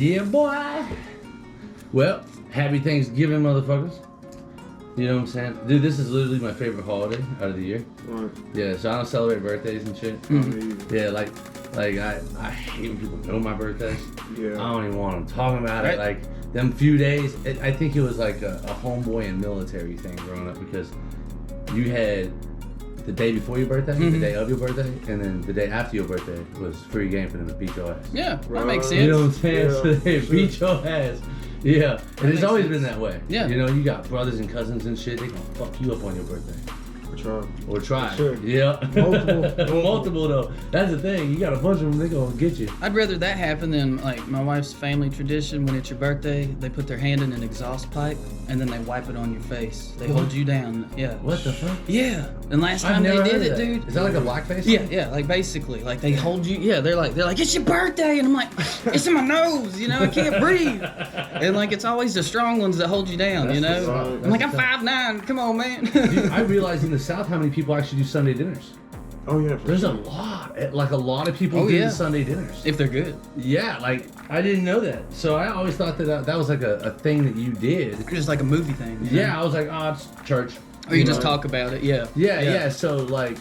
Yeah, boy. Well, happy Thanksgiving, motherfuckers. You know what I'm saying? Dude, this is literally my favorite holiday out of the year. Right. Yeah, so I don't celebrate birthdays and shit. Mm-hmm. Yeah, like I hate when people know my birthday. Yeah. I don't even want them talking about Right. it. Like, them few days, I think it was like a homeboy and military thing growing up because you had the day before your birthday, the day of your birthday, and then the day after your birthday was free game for them to beat your ass. Yeah, that Right. makes sense. You know what I'm saying? Yeah, So they sure. beat your ass. Yeah, and it's makes always sense. been that way. Yeah. You know, you got brothers and cousins and shit, they gonna fuck you up on your birthday. Try. Or try. Sure. Yeah. Multiple. Multiple though. That's the thing. You got a bunch of them, they gonna get you. I'd rather that happen than like my wife's family tradition. When it's your birthday, they put their hand in an exhaust pipe and then they wipe it on your face. They hold you down. Yeah. What the fuck? Yeah. And last I've time they never did heard it, of that. dude. Is that like a blackface? Yeah, yeah, like basically, like they hold you. Yeah, they're like, it's your birthday, and I'm like, it's in my nose, you know, I can't breathe. And like, it's always the strong ones that hold you down, That's you the know. song. I'm like, I'm That's the 5'9", come on, man. Dude, I realized in the South how many people actually do Sunday dinners. Oh yeah. For There's sure. a lot. Like a lot of people Oh, do yeah. the Sunday dinners. If they're good, Yeah, like I didn't know that. So I always thought that was like a thing that you did. just like a movie thing. you know? Yeah, I was like, oh, it's church. Or you just know? talk about it. Yeah. Yeah. So like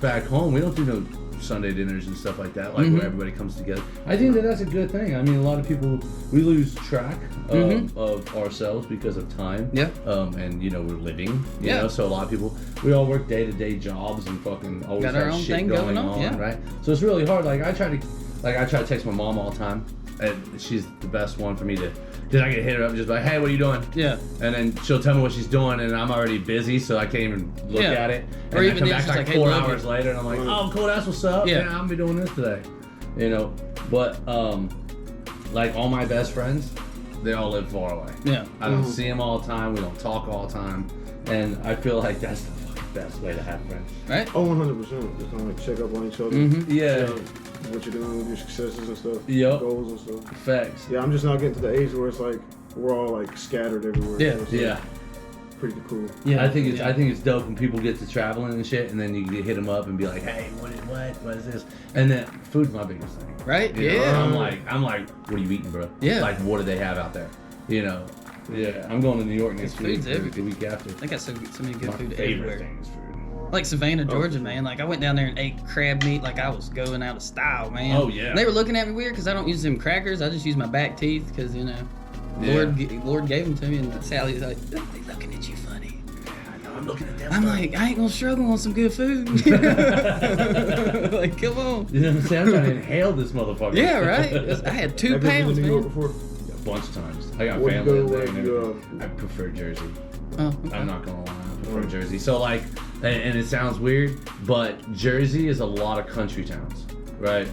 back home, we don't do no Sunday dinners and stuff like that, like where everybody comes together. I think that's a good thing. I mean, a lot of people, we lose track of ourselves because of time. Yeah. And you know, we're living. You Yeah. know, so a lot of people, we all work day-to-day jobs and fucking always Got our have own shit thing going going on, on, yeah. right? So it's really hard. Like I try to text my mom all the time, and she's the best one for me to. Then I can hit her up and just like, hey, what are you doing? Yeah. And then she'll tell me what she's doing, and I'm already busy, so I can't even look Yeah. at it. And Or I even come then back she's like like, hey, 4 look hours it. later, and I'm like, oh, cool, that's what's up. Yeah. Yeah, I'm gonna be doing this today. You know, but like all my best friends, they all live far away. Yeah. I don't see them all the time. We don't talk all the time, and I feel like that's the fucking best way to have friends. Right. Oh, 100%. Just kind of like check up on each other. Yeah. See what you're doing with your successes and stuff. Yep. Goals and stuff. Facts. Yeah, I'm just not getting to the age where it's like we're all like scattered everywhere. Yeah. So it's, like, Yeah. pretty cool. Yeah. I think it's dope when people get to traveling and shit, and then you hit them up and be like, hey, what is this? And then food's my biggest thing. Right. You know, Yeah. I'm like, what are you eating, bro? Yeah. Like, what do they have out there? You know. Yeah. I'm going to New York next week. food's everywhere. The week after. They got so many good My food favorite everywhere. thing is food. Like Savannah, Georgia, for man. Like I went down there and ate crab meat like I was going out of style, man. Oh, yeah. And they were looking at me weird because I don't use them crackers. I just use my back teeth because you know, Yeah. Lord gave them to me. And Sally's like, they looking at you funny. I know, I'm looking at them. I'm like, I ain't gonna struggle on some good food. Like, come on. You know what I'm saying? I'm trying to inhale this motherfucker. Yeah, right. I had 2 Have you been pounds, to New York man. before? A bunch of times. I got Where'd you family go? there. Where'd and you everything. I prefer Jersey. Oh, okay. I'm not gonna lie, I prefer Jersey. So like, and it sounds weird, but Jersey is a lot of country towns, right?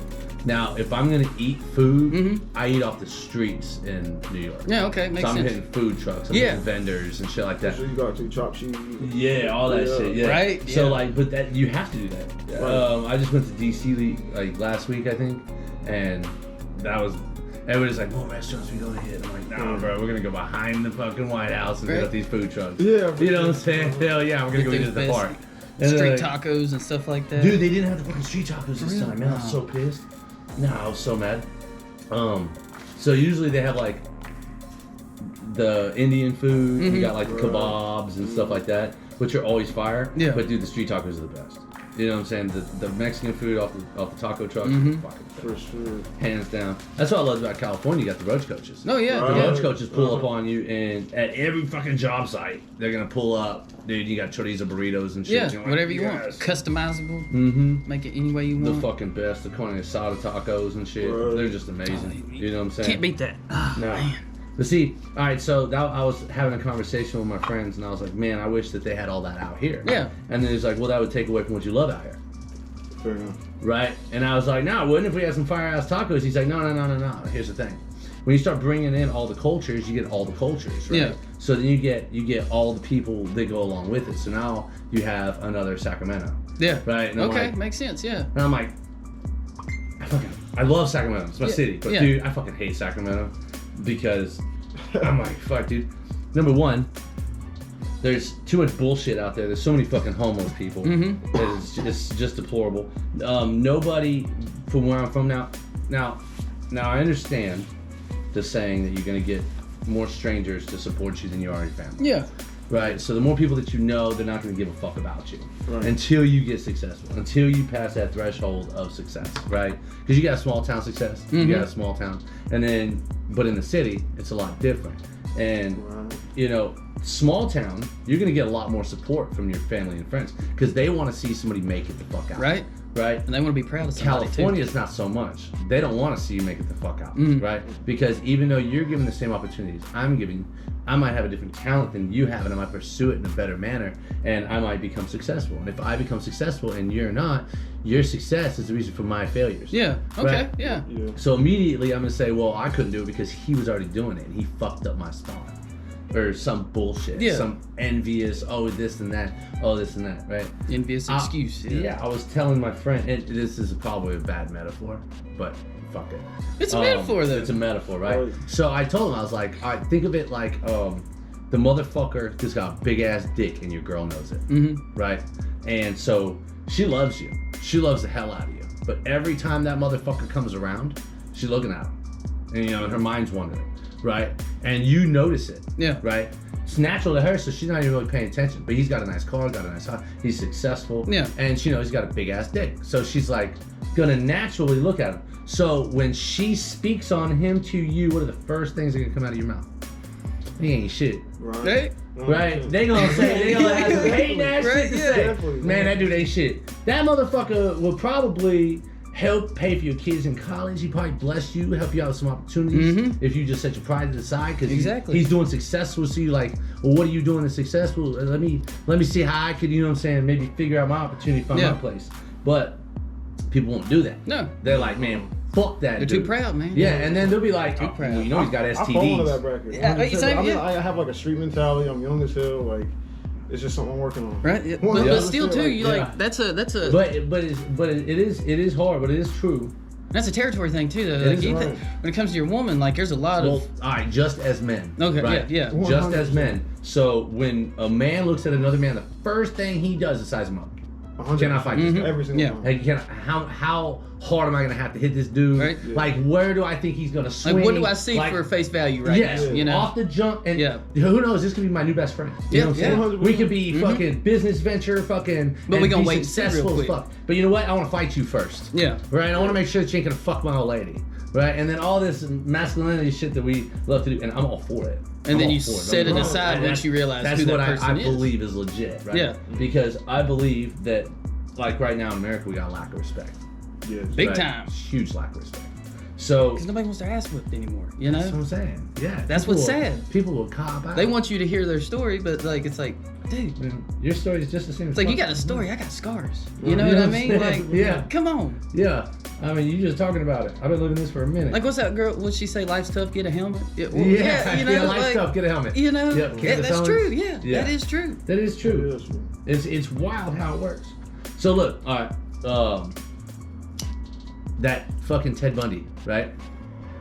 Now, if I'm gonna eat food, I eat off the streets in New York. Yeah, okay, makes So I'm sense. hitting food trucks, I'm Yeah. hitting vendors and shit like that. So you got to chop cheese. Yeah, all that shit. Yeah. Right, So yeah. like, but that you have to do that. Right. I just went to DC like last week, I think, and that was. Everybody's like, what restaurants we gonna hit? I'm like, nah, bro, we're gonna go behind the fucking White House and Right. hit up these food trucks. Yeah, You know what I'm saying? Hell yeah, we're gonna go Get eat those at the best park. And Street they're like, tacos and stuff like that. dude, they didn't have the fucking street tacos this Really? time, man. I was Wow. so pissed. No, I was so mad. So usually they have like the Indian food, you got like kebabs and stuff like that, which are always fire. Yeah. But dude, the street tacos are the best. You know what I'm saying? The Mexican food off the taco trucks, is fucking for sure. hands down. That's what I love about California. You got the roach coaches. Oh yeah, The Right. roach coaches pull up on you, and at every fucking job site, they're gonna pull up. Dude, you got chorizo burritos and shit. yeah. You're like, Whatever you want, yes. customizable. Mm-hmm. Make it any way you The want. fucking best. The carne asada tacos and shit. Right. They're just amazing. You know what I'm saying? Can't beat that. Ah, No. man. But see, all right, so I was having a conversation with my friends, and I was like, man, I wish that they had all that out here. Yeah. And then he's like, well, that would take away from what you love out here. Fair enough. Right? And I was like, no, it wouldn't if we had some fire-ass tacos. He's like, no. Here's the thing. When you start bringing in all the cultures, you get all the cultures, right? Yeah. So then you get all the people that go along with it. So now you have another Sacramento. Yeah. Right? And I'm Okay, like- makes sense. Yeah. And I'm like, I love Sacramento. It's my Yeah, city. But yeah. dude, I fucking hate Sacramento because I'm like, fuck, dude. Number one, there's too much bullshit out there. There's so many fucking homeless people. It's just deplorable. Nobody from where I'm from now I understand the saying that you're gonna get more strangers to support you than you already family. Yeah. Right, so the more people that you know, they're not going to give a fuck about you Right. until you get successful, until you pass that threshold of success, right? Because you got small town success, you got a small town, and then, but in the city, it's a lot different. And, you know, small town, you're going to get a lot more support from your family and friends because they want to see somebody make it the fuck out. Right. Right? And they want to be proud of somebody California too. is not so much. They don't want to see you make it the fuck out, right? Because even though you're given the same opportunities I'm giving, I might have a different talent than you have, and I might pursue it in a better manner, and I might become successful. And if I become successful and you're not, your success is the reason for my failures. Yeah. Okay. Right? Yeah. So immediately I'm gonna say, well, I couldn't do it because he was already doing it, and he fucked up my spot. Or some bullshit, some envious, oh this and that, oh this and that, right? Envious excuse. Yeah, I was telling my friend, and this is probably a bad metaphor, but fuck it. It's a metaphor though. It's a metaphor, right? So I told him, I was like, all right, think of it like the motherfucker just got a big ass dick and your girl knows it, right? And so she loves you. She loves the hell out of you. But every time that motherfucker comes around, she's looking at him. And you know, her mind's wandering. Right? And you notice it. Yeah. Right? It's natural to her, so she's not even really paying attention. But he's got a nice car, got a nice house, he's successful. Yeah. And she knows he's got a big ass dick. So she's like gonna naturally look at him. So when she speaks on him to you, what are the first things that are gonna come out of your mouth? He ain't shit. Right? Right? They gonna say, they gonna have some hating ass shit to say. Man, that dude ain't shit. That motherfucker will probably help pay for your kids in college. He probably bless you, help you out with some opportunities if you just set your pride to the side. Because he's doing successful. So you like, well, what are you doing that's successful? Let me see how I could, you know what I'm saying, maybe figure out my opportunity, find my place. But people won't do that. No. They're like, man, fuck that. They're dude. too proud, man. Yeah, and then they'll be like, too proud. Well, you know he's got STDs. I fall into that bracket. Yeah, I have like a street mentality. I'm young as hell. Like, it's just something I'm working on. Right, yeah. But still, too, you like that's a. But it is hard, but it is true. That's a territory thing too, though. Like, when it comes to your woman, like there's a lot of. Well, all right, just as men. Okay, right? yeah. Just as men. So when a man looks at another man, the first thing he does is size him up. 100%. Cannot fight this guy. Every single time. Hey, how hard am I gonna have to hit this dude? Right. Yeah. Like, where do I think he's gonna swing? Like, what do I see for face value now? You know, off the jump, and who knows? This could be my new best friend. You know what I'm saying? We could be fucking business venture, fucking. But we gonna wait successful real as fuck. But you know what? I want to fight you first. Yeah. Right. I want to make sure that you ain't gonna fuck my old lady. Right. And then all this masculinity shit that we love to do, and I'm all for it. And then you set it aside once you realize who that person is. That's what I believe is legit. Right. Yeah. Because I believe that. Like right now in America, we got a lack of respect. Yes. Big time. Huge lack of respect. So because nobody wants their ass whipped anymore, you know. That's what I'm saying. Yeah. That's what's sad. People will cop out. They want you to hear their story, but like it's like, dude, your story is just the same. It's like you got a story, I got scars. You know what I mean? Like, come on. Yeah. I mean, you just talking about it. I've been living this for a minute. Like, what's that girl? What'd she say? Life's tough. Get a helmet. You know, life's tough. Get a helmet. You know, that's true. Yeah, that is true. That is true. It's wild how it works. So look, all right. That fucking Ted Bundy, right?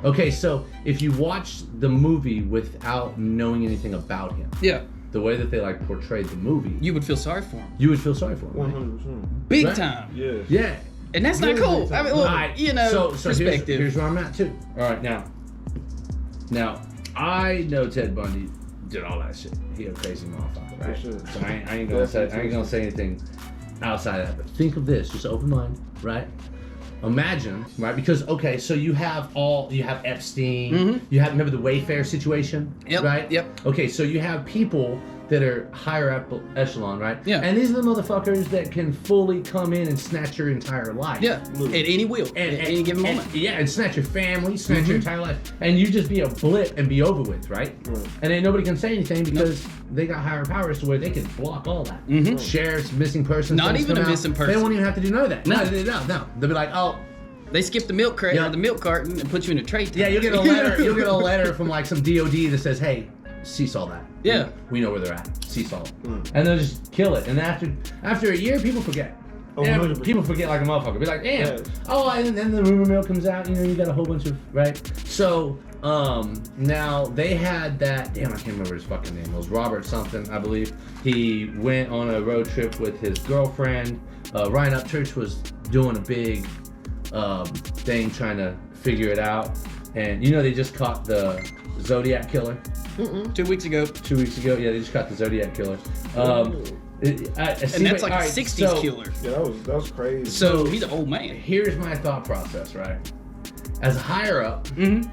Okay, so if you watch the movie without knowing anything about him, the way that they like portrayed the movie, you would feel sorry for him. You would feel sorry for him, 100%. Big time. Yeah. Yeah. And that's not cool. I mean, well, you know, so perspective. Here's where I'm at too. All right, now, I know Ted Bundy did all that shit. He a crazy motherfucker, right? Sure. So I ain't gonna say anything outside of that. But think of this, just open mind, right? Imagine, right? Because okay, so you have Epstein, you have remember the Wayfair situation, right? Yep. Okay, so you have people that are higher up echelon, right? Yeah. And these are the motherfuckers that can fully come in and snatch your entire life. Yeah. At any will. At any given moment. And snatch your family, snatch your entire life. And you just be a blip and be over with, right? And then nobody can say anything because they got higher powers to where they can block all that. Sheriffs, missing persons. Not even a missing person. They won't even have to do none of that. No. They'll be like, oh. They skip the milk crate or the milk carton and put you in a tray tank. Yeah, you'll get a letter. You'll get a letter from like some DOD that says, hey, cease all that. Yeah. We know where they're at. Cease all. And they'll just kill it. And after a year, people forget. People forget like a motherfucker. Be like, damn. Oh, and then the rumor mill comes out. You know, you got a whole bunch of So now they had that. Damn, I can't remember his fucking name. It was Robert something, I believe. He went on a road trip with his girlfriend. Ryan Upchurch was doing a big thing trying to figure it out. And you know they just caught the Zodiac killer 2 weeks ago. 2 weeks ago. Yeah, they just caught the Zodiac killer. And that's like a 60s killer. Yeah, that was crazy. So he's an old man. Here's my thought process, right? As a higher up, you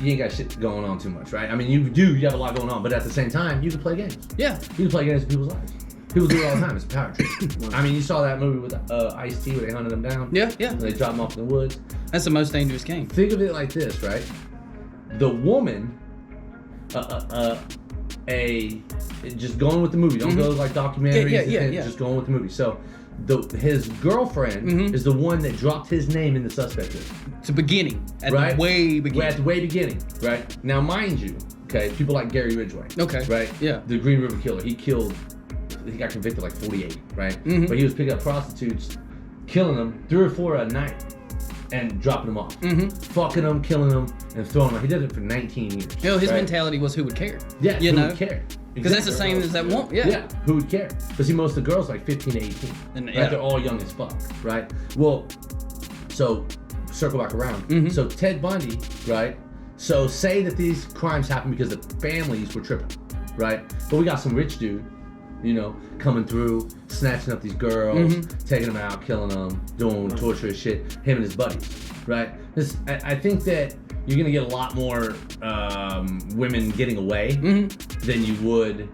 ain't got shit going on too much, right? I mean, you have a lot going on, but at the same time, you can play games. Yeah. You can play games in people's lives. People do it all the time. It's a power trip. I mean, you saw that movie with Ice-T where they hunted him down. Yeah. And they dropped him off in the woods. That's the most dangerous game. Think of it like this, right? The woman, just going with the movie. Don't go like documentaries. Yeah. Just going with the movie. So, his girlfriend is the one that dropped his name in the suspect list. It's the beginning. At Right? the way beginning. At the way beginning, right? Now, mind you, okay, people like Gary Ridgway. Okay. Right? Yeah. The Green River Killer. He got convicted like 48, right? But he was picking up prostitutes, killing them 3 or 4 a night, and dropping them off. Fucking them, killing them, and throwing them out. He did it for 19 years. You know, his mentality was who would care. Yeah, you who know? would care? Because that's the same as that one. Yeah, who would care? But see, most of the girls like 15 to 18. And, right? They're all young as fuck, right? Well, so circle back around. So Ted Bundy, right? So say that these crimes happened because the families were tripping, right? But we got some rich dude, you know, coming through, snatching up these girls, taking them out, killing them, doing torturous shit, him and his buddies, right? I think that you're gonna get a lot more women getting away than you would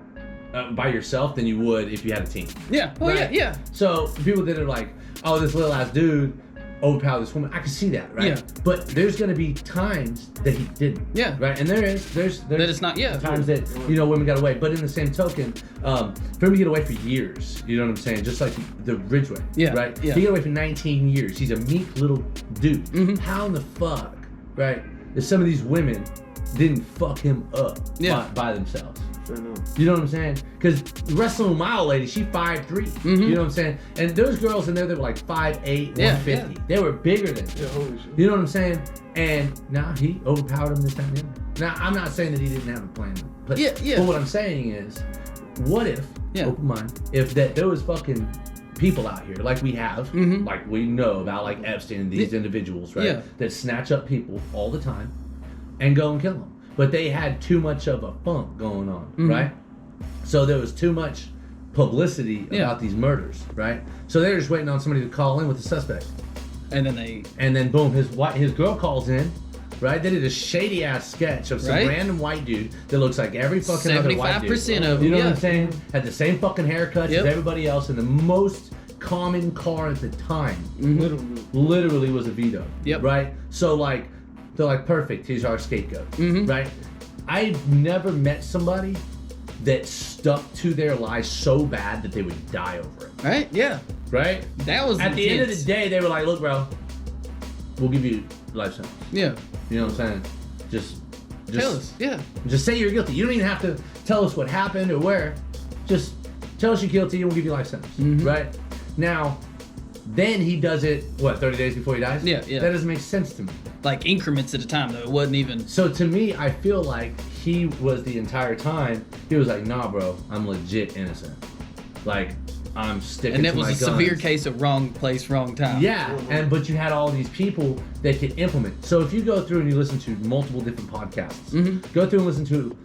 by yourself than you would if you had a team. Yeah. Oh, right? yeah. So people that are like, oh, this little ass dude overpowered this woman. I can see that, right? Yeah. But there's gonna be times that he didn't. Yeah. Right. And there's That it's not. Yeah. times that women got away. But in the same token, for him to get away for years, you know what I'm saying? Just like the Ridgway. Yeah. Right. Yeah. He got away for 19 years. He's a meek little dude. How in the fuck, right? If some of these women didn't fuck him up by themselves. You know what I'm saying? Because wrestling with my old lady, she 5'3". You know what I'm saying? And those girls in there, they were like 5'8", 150. Yeah. They were bigger than him. Yeah, holy shit. You know what I'm saying? And now he overpowered him this time. Now, I'm not saying that he didn't have a plan. But what I'm saying is, what if, open mind, if there was fucking people out here like we have, like we know about, like Epstein and these individuals, right? That snatch up people all the time and go and kill them. But they had too much of a funk going on, right? So there was too much publicity about these murders, right? So they were just waiting on somebody to call in with the suspect. And then boom, his girl calls in, right? They did a shady ass sketch of some random white dude that looks like every fucking other white dude. 75% of them, you know what I'm saying? Had the same fucking haircuts as everybody else, and the most common car at the time literally was a Vito, right? So like, they're like, perfect, he's our scapegoat, right? I've never met somebody that stuck to their lies so bad that they would die over it. Right? Yeah. Right? That was at the end of the day, they were like, look, bro, we'll give you life sentence. Yeah. You know what I'm saying? Just tell us. Yeah. Just say you're guilty. You don't even have to tell us what happened or where. Just tell us you're guilty and we'll give you life sentence. Right? Now, then he does it, 30 days before he dies? Yeah. That doesn't make sense to me. Like increments at a time, though. It wasn't even. So to me, I feel like he was the entire time, he was like, nah, bro, I'm legit innocent. Like, I'm sticking to my guns. And that was a severe case of wrong place, wrong time. Yeah, but you had all these people that could implement. So if you go through and you listen to multiple different podcasts, go through and listen to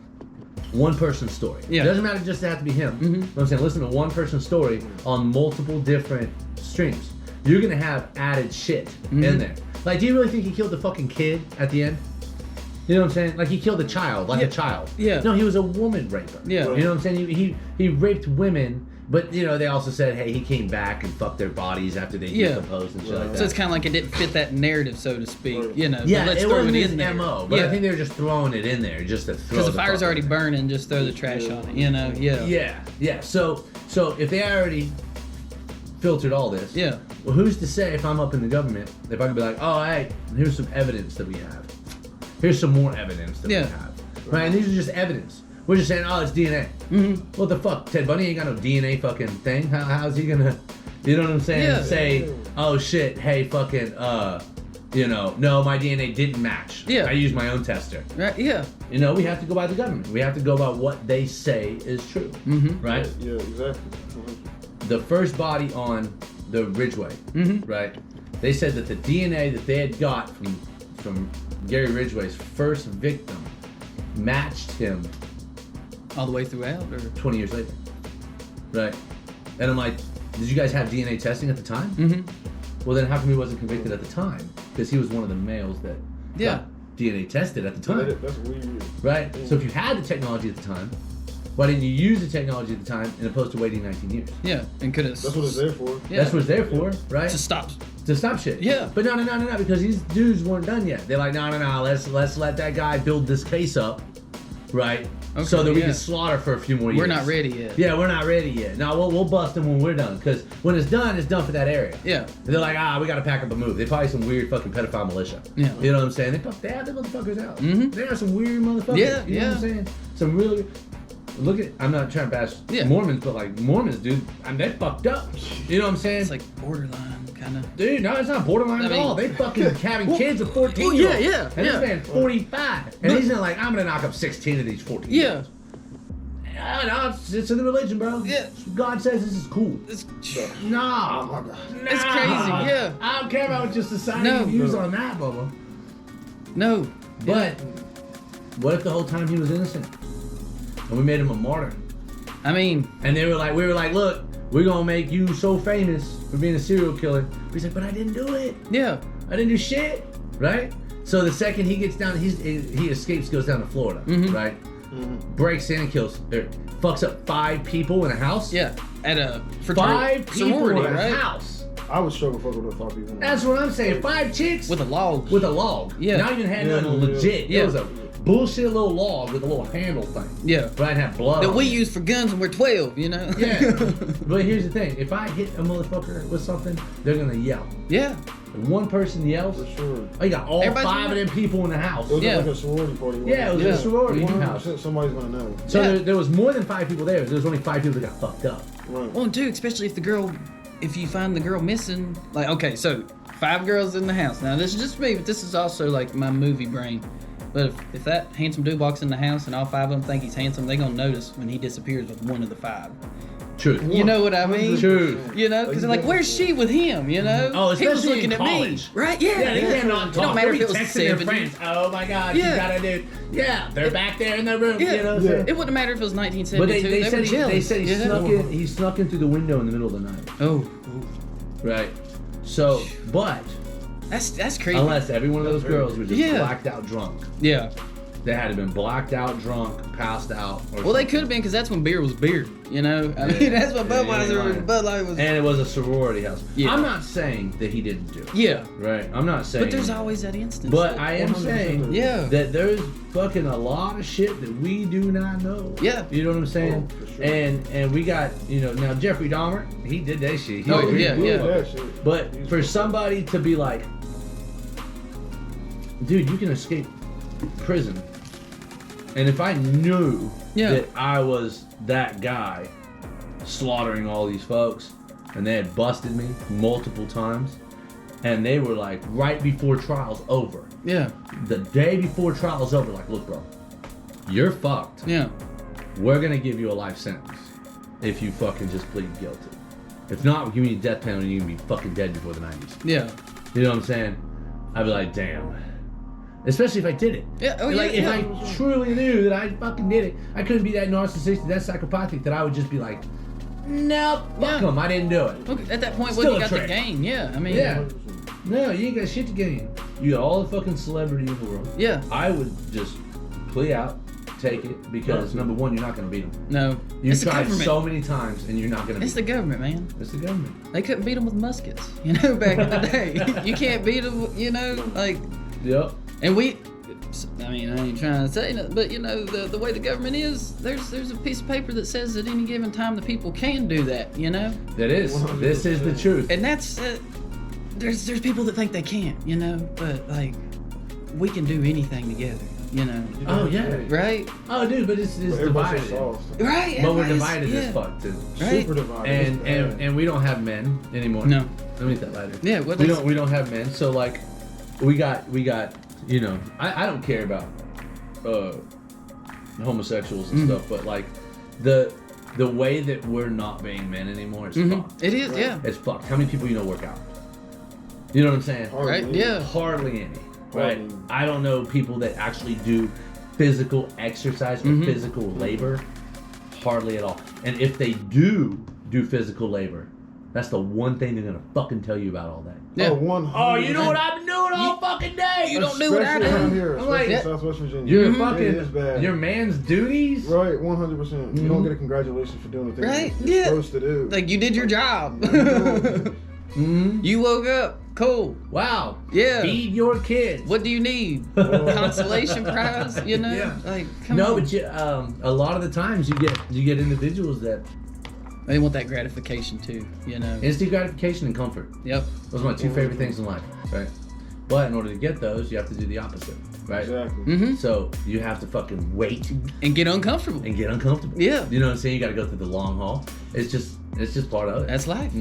one person's story. It doesn't matter just to have to be him. You know what I'm saying? Listen to one person's story on multiple different streams. You're going to have added shit in there. Like, do you really think he killed the fucking kid at the end? You know what I'm saying? Like, he killed a child, a child. Yeah. No, he was a woman raper. Yeah. You know what I'm saying? He raped women, but, you know, they also said, hey, he came back and fucked their bodies after they decomposed and shit like that. So it's kind of like it didn't fit that narrative, so to speak. You know, yeah, let's it throw wasn't it his in there. MO, but I think they were just throwing it in there just to throw because the fire's already burning, just throw the trash on it, you know? Yeah. So if they already filtered all this, well, who's to say if I'm up in the government, if I can be like, oh, hey, here's some evidence that we have. Here's some more evidence that we have. Right? And these are just evidence. We're just saying, oh, it's DNA. What the fuck? Ted Bundy ain't got no DNA fucking thing. How's he gonna, you know what I'm saying? Say, oh shit, hey, fucking, you know, no, my DNA didn't match. I used my own tester. Right, yeah. You know, we have to go by the government. We have to go by what they say is true. Right? Yeah, exactly. The first body on the Ridgeway, right? They said that the DNA that they had got from Gary Ridgway's first victim matched him All the way throughout, or 20 years later. Right. And I'm like, did you guys have DNA testing at the time? mm-hmm. Well, then how come he wasn't convicted at the time? Because he was one of the males that got DNA tested at the time. That's weird. Right? So if you had the technology at the time, why didn't you use the technology at the time in opposed to waiting 19 years? Yeah, and could have. That's what it's there for. That's what it's there for, right? To stop. To stop shit. Yeah. But no, because these dudes weren't done yet. They're like, no, let's let that guy build this case up, right? Okay, so that we can slaughter for a few more years. We're not ready yet. Yeah, we're not ready yet. No, we'll bust them when we're done. Because when it's done for that area. Yeah. And they're like, we got to pack up and move. They're probably some weird fucking pedophile militia. Yeah. You know what I'm saying? They have them motherfuckers out. Mm-hmm. They are some weird motherfuckers. Yeah, You know what I'm saying? Some really... Look at... I'm not trying to bash Mormons, but like Mormons, dude, they fucked up. You know what I'm saying? It's like borderline, kind of. Dude, no, it's not borderline at all. They fucking having kids of 14 well, years yeah. And this man 45. And he's not like, I'm going to knock up 16 of these 14 Yeah. No, it's in the religion, bro. Yeah. God says this is cool. It's, No. Oh my God. It's crazy, yeah. I don't care about what your society views on that, Bubba. no. But what if the whole time he was innocent? And we made him a martyr. I mean, And we were like, look, we're going to make you so famous for being a serial killer. He's like, but I didn't do it. yeah. I didn't do shit. Right? So the second he gets down, he escapes, goes down to Florida. Mm-hmm. Right? Breaks in, fucks up 5 people in a house. Yeah. At a 5 people sorority, in a right? house. I would struggle fucking with 5 people. That's what I'm saying. 5 chicks With a log. with a log. Yeah. Not even had Yeah, nothing yeah. legit. Yeah. It was a bullshit little log with a little handle thing. Yeah. But I had blood. That on we it. use for guns when we're 12, you know? Yeah. But here's the thing: if I hit a motherfucker with something, they're gonna yell. Yeah. If one person yells, For sure. oh, you got all Everybody's 5 of gonna- them people in the house. It was Yeah. like a sorority party. Yeah, it was Yeah. a sorority 100% house. somebody's gonna know. So Yeah. there was more than 5 people there. There was only 5 people that got fucked up. Right. Well, and 2, especially if you find the girl missing, like, okay, so 5 girls in the house. Now, this is just me, but this is also like my movie brain. But if that handsome dude walks in the house and all 5 of them think he's handsome, they're gonna notice when he disappears with one of the 5. Truth. You know what I mean? True. You know, because they're like, where's she with him? You know? Oh, he was especially in looking at college. me, right? Yeah. Yeah, they cannot It talk. don't matter They'll if it be was texting their 70. friends. Oh my God, Yeah. you got a dude. Yeah, they're back there in the room. Yeah. You know what I'm Yeah. saying? It wouldn't matter if it was But 1972. they were said jealous. he you know? he snuck in through the window in the middle of the night. Oh, Right. So, but that's crazy. unless every one of those girls were just Yeah. blacked out drunk, Yeah. they had to have been blacked out drunk, passed out. Or Well, they something. could have been because that's when beer was beer. You know, I mean, that's what Yeah, you ain't Budweiser lying. and Bud Light was. And it was a sorority house. Yeah. I'm not saying that he didn't do it. Yeah, Right. I'm not saying. but there's always that instance. But that- I am 100%. saying Yeah. that there's fucking a lot of shit that we do not know. Yeah. You know what I'm saying? Oh, for sure. And we got, now Jeffrey Dahmer, he did that shit. He Oh, agreed yeah, with yeah. it. That shit. But He's for cool. somebody to be like, dude, you can escape prison. And if I knew Yeah. that I was that guy slaughtering all these folks and they had busted me multiple times and they were like right before trial's over, Yeah, the day before trial's over, like, look, bro, you're fucked. yeah, We're gonna give you a life sentence if you fucking just plead guilty. If not, we'll give you a death penalty and you can be fucking dead before the 90s. yeah, You know what I'm saying? I'd be like, damn. Especially if I did it. yeah. Oh, Like, yeah, if yeah. I truly knew that I fucking did it, I couldn't be that narcissistic, that psychopathic, that I would just be like, no, fuck Yeah. them, I didn't do it. Okay, at that point, Still what you a got trick. to gain? Yeah, I mean, Yeah. No, you ain't got shit to gain. You got all the fucking celebrity in the world. yeah. I would just plea out, take it, because number one, you're not going to beat them. No, You've it's the tried government. so many times and you're not going to beat It's the them. government, man. It's the government. They couldn't beat them with muskets, you know, back in the day. You can't beat them, you know, like, Yep. and we. I mean, I ain't trying to say nothing, but you know, the way the government is, there's a piece of paper that says at any given time the people can do that, you know, That is. This is the truth. and that's there's people that think they can't, you know, but like we can do anything together, you know, Oh, yeah. right, Oh, dude, but it's Everybody's divided. so soft. right. But we're everybody's- divided yeah. as fuck, too. Right. Super divided. And, It's bad. and we don't have men anymore. No. Let me eat that lighter. Yeah, what we is- don't have men. So like we got I don't care about homosexuals and stuff, but like the way that we're not being men anymore is fucked. It is, yeah, It's fucked. How many people you know work out? You know what I'm saying? Hardly right, any. yeah, Hardly any. right? I don't know people that actually do physical exercise or physical labor, hardly at all. And if they do physical labor, that's the one thing they're gonna fucking tell you about all day. Yeah. Oh, you know what I've been doing all fucking day? You don't do what I do. Here, I'm like, Southwest Virginia. You're fucking your man's duties. Right, 100%. You don't get a congratulations for doing the thing you're supposed to do. Like you did your job. You woke up. Cool. Wow. Yeah. Feed your kids. What do you need? Consolation prize? You know? Yeah. Like, come on. But a lot of the times you get individuals that they want that gratification too. You know? Instant gratification and comfort. Yep. Those are my two favorite things in life, right? But in order to get those, you have to do the opposite, right? Exactly. So you have to fucking wait and get uncomfortable. Yeah. You know what I'm saying? You got to go through the long haul. It's just part of it. That's life.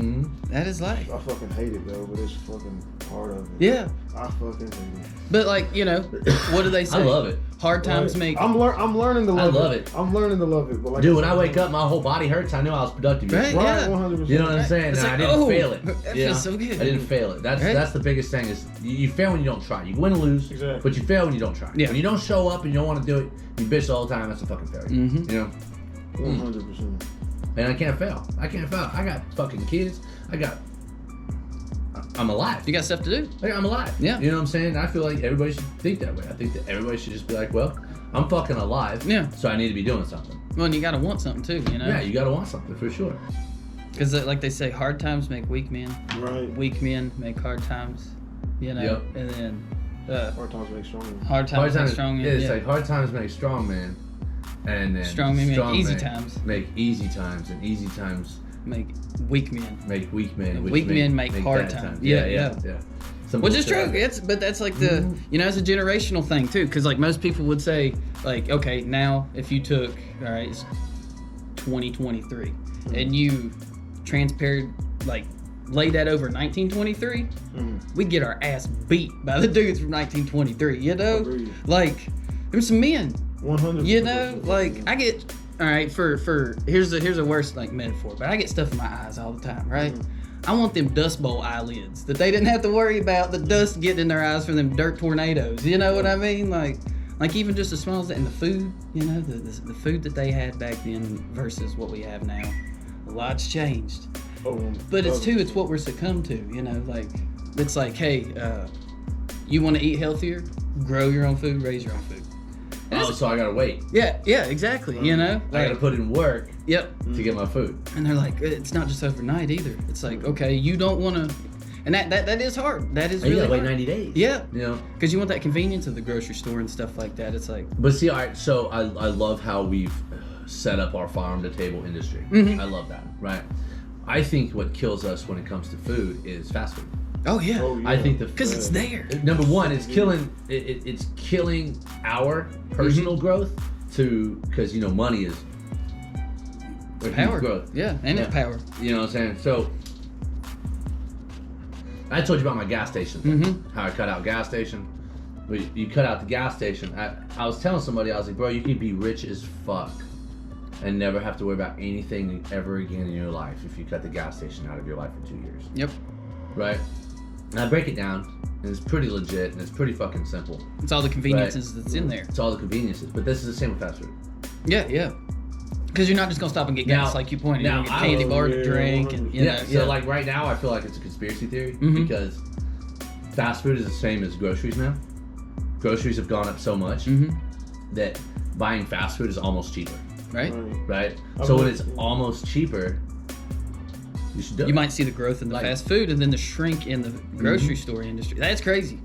That is life. I fucking hate it though, but it's fucking part of it. Yeah. I fucking hate it. But like, you know, what do they say? I love it. Hard times make. I'm learning to love it. I love it. I'm learning to love it. But like dude, when I wake up, my whole body hurts. I know I was productive. Right, Right, yeah. 100%. You know what I'm saying? It's Nah, like, I didn't fail it. That You know? feels so good. I didn't fail it. That's the biggest thing is you fail when you don't try. You win or lose, but you fail when you don't try. Yeah. When you don't show up and you don't want to do it, you bitch all the time. That's a fucking failure. You know? 100%. And I can't fail. I got fucking kids. I'm alive. You got stuff to do. I'm alive. Yeah. You know what I'm saying? I feel like everybody should think that way. I think that everybody should just be like, well, I'm fucking alive. Yeah. So I need to be doing something. Well, and you gotta want something too, you know? Yeah, you gotta want something for sure. Because like they say, hard times make weak men. Right. Weak men make hard times. You know? Yep. And then Hard times make strong men. hard times make strong men. Yeah, it's like hard times make strong men. And then Strong men make easy times. Make easy times, and easy times make weak men. make weak men. And which weak men make hard bad times. Yeah. Some Which is bullshit true. like that. But that's like the, you know, it's a generational thing too. Because like most people would say, like, okay, now if you took, all right, it's 2023, and you transparent, like, laid that over 1923, we'd get our ass beat by the dudes from 1923. You know, Agreed. like there's some men. 100%. You know, like I get, all right, for here's a worse like metaphor, but I get stuff in my eyes all the time, right? I want them Dust Bowl eyelids that they didn't have to worry about the dust getting in their eyes from them dirt tornadoes. You know what I mean? Like even just as small as that, and the food, you know, the food that they had back then versus what we have now, a lot's changed. But it's what we're succumbed to. You know, like it's like, hey, you want to eat healthier? Grow your own food, raise your own food. So I gotta wait. Yeah, exactly. You know, I gotta put in work. Yep. To get my food. And they're like, it's not just overnight either. It's like, okay, you don't want to, and that is hard. That is really you gotta wait hard. 90 days. Yeah. You know, because you want that convenience of the grocery store and stuff like that. It's like, but see, all right. So I love how we've set up our farm to table industry. I love that. Right. I think what kills us when it comes to food is fast food. oh yeah, I think because it's there. Number one, it's killing. It's killing our personal growth because you know money is Power. growth. Yeah, and it's power. You know what I'm saying? So I told you about my gas station thing, how I cut out gas station. You cut out the gas station. I was telling somebody, I was like, bro, you can be rich as fuck and never have to worry about anything ever again in your life if you cut the gas station out of your life for 2 years. Yep. Right? And I break it down, and it's pretty legit, and it's pretty fucking simple. It's all the conveniences that's in there. It's all the conveniences, but this is the same with fast food. Yeah. Because you're not just gonna stop and get gas like you pointed. You're gonna get candy bar to drink, and you know. So like right now, I feel like it's a conspiracy theory because fast food is the same as groceries now. Groceries have gone up so much that buying fast food is almost cheaper. Right? So when it's almost cheaper, you should do it. You might see the growth in the fast food and then the shrink in the grocery store industry. That's crazy.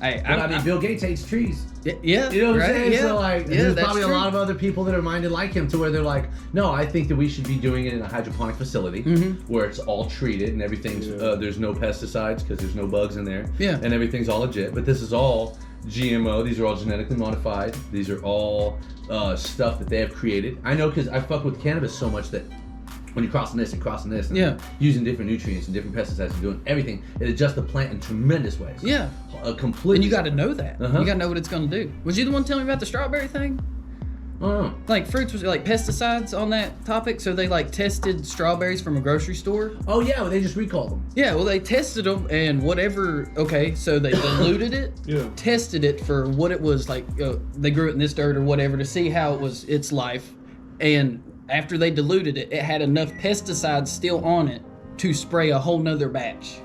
I mean, Bill Gates hates trees. Yeah. You know what I'm saying? Yeah. So like, there's probably a lot of other people that are minded like him to where they're like, no, I think that we should be doing it in a hydroponic facility where it's all treated and everything's, there's no pesticides because there's no bugs in there. Yeah. And everything's all legit. But this is all GMO. These are all genetically modified. These are all stuff that they have created. I know because I fuck with cannabis so much that when you're crossing this and using different nutrients and different pesticides and doing everything, it adjusts the plant in tremendous ways. Yeah. Completely. And you got to know that. You got to know what it's going to do. Was you the one telling me about the strawberry thing? Like fruits was like pesticides on that topic, so they like tested strawberries from a grocery store. Oh yeah, well, they just recalled them. Yeah, well they tested them and whatever. Okay, so they diluted it, tested it for what it was like. They grew it in this dirt or whatever to see how it was its life, and after they diluted it, it had enough pesticides still on it to spray a whole nother batch.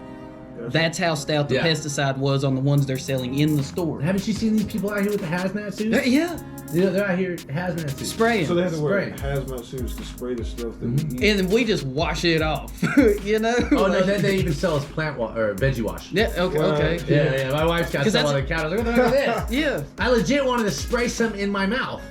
That's how stout the pesticide was on the ones they're selling in the store. Haven't you seen these people out here with the hazmat suits? Yeah. They're out here hazmat suits. Spraying. So they have to wear hazmat suits to spray the stuff that we eat. And then we just wash it off, you know? Oh, no, they even sell us plant wash, or veggie wash. Yeah, okay. Yeah, my wife's got some on the counter. Look at this. Yeah. I legit wanted to spray some in my mouth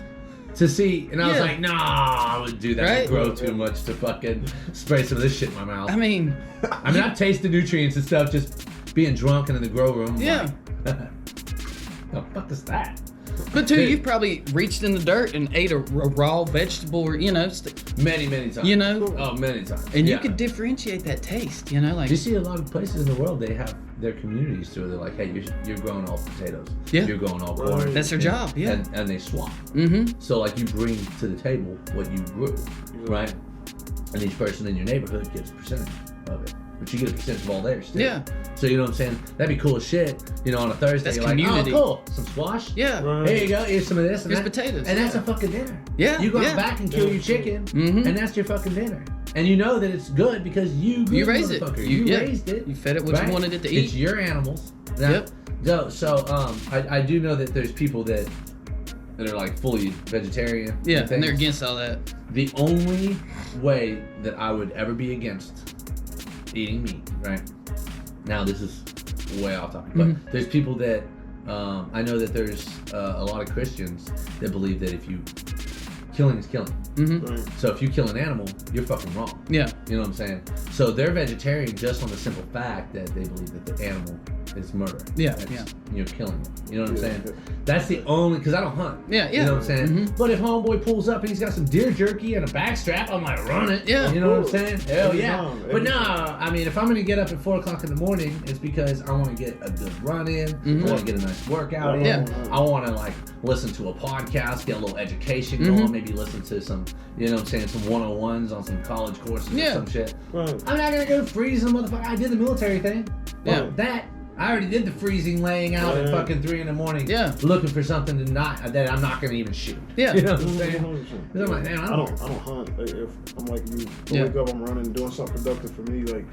to see, and I was like, nah, I would do that. Right? It would grow too much to fucking spray some of this shit in my mouth. I mean, I've tasted nutrients and stuff just being drunk and in the grow room. Yeah. The fuck is that? But too, you've probably reached in the dirt and ate a raw vegetable, or many times. Oh, many times. And you could differentiate that taste, like. You see a lot of places in the world, they have their communities too. They're like, hey, you're growing all potatoes. Yeah. You're growing all corn. That's their job. Yeah. And they swap. Mm-hmm. So like you bring to the table what you grew, right? And each person in your neighborhood gets a percentage of it. But you get a percentage of all theirs too. Yeah. So you know what I'm saying? That'd be cool as shit. On a Thursday, that's you're community. like, oh, cool. Some squash. Yeah. Right. Here you go. Here's some of this. And here's potatoes. And that's a fucking dinner. Yeah. You go back and kill your chicken, mm-hmm. and that's your fucking dinner. And you know that it's good because you raised it. You raised it. You fed it what you wanted it to eat. It's your animals. Now, So I do know that there's people that are like fully vegetarian. Yeah, and they're against all that. The only way that I would ever be against eating meat, right? Now this is way off topic, but there's people that I know that there's a lot of Christians that believe that if you killing is killing. Mm-hmm. Right. So if you kill an animal, you're fucking wrong. Yeah. You know what I'm saying? So they're vegetarian just on the simple fact that they believe that the animal is murder. Yeah. You're killing it. You know what I'm saying? That's the only, because I don't hunt. Yeah. You know what I'm saying? Mm-hmm. But if homeboy pulls up and he's got some deer jerky and a backstrap, I'm like, run it. Yeah. You know what I'm saying? Hell yeah. But no, I mean, if I'm going to get up at 4 o'clock in the morning, it's because I want to get a good run in. Mm-hmm. I want to get a nice workout in. Yeah. I want to like listen to a podcast, get a little education going, maybe listen to some, you know what I'm saying, some 101s on some college courses or some shit. Right. I'm not going to go freeze them, motherfucker. I did the military thing. Yeah. I already did the freezing, laying out at fucking 3 in the morning, looking for something that I'm not gonna even shoot. Yeah, you know what I'm saying? I'm like, man, I don't hunt. Like, if I'm like you, I wake up, I'm running, doing something productive for me. Like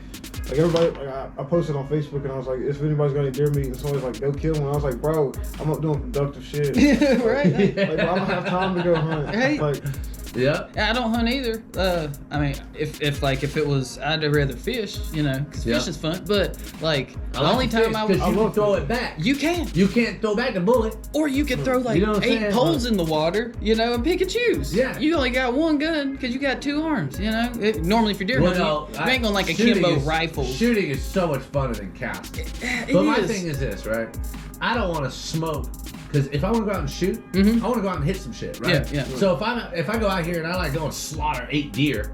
everybody, I posted on Facebook and I was like, if anybody's got any deer meat, and someone's like, go kill one. I was like, bro, I'm not doing productive shit. Right? Like, bro, I don't have time to go hunt. Right? Like. Yeah, I don't hunt either. I mean, if it was, I'd rather fish, because fishing's fun. But like the only time I would, you can throw it back. You can. You can't throw back the bullet. Or you can throw like 8 poles in the water, and pick and choose. Yeah. You only got one gun because you got 2 arms. Normally if you're deer hunting, you ain't going like a Kimbo rifle. Shooting is so much funner than casting. But my thing is this, right? I don't want to smoke. Because if I want to go out and shoot, I want to go out and hit some shit, right? Yeah. So if I go out here and I like go and slaughter 8 deer,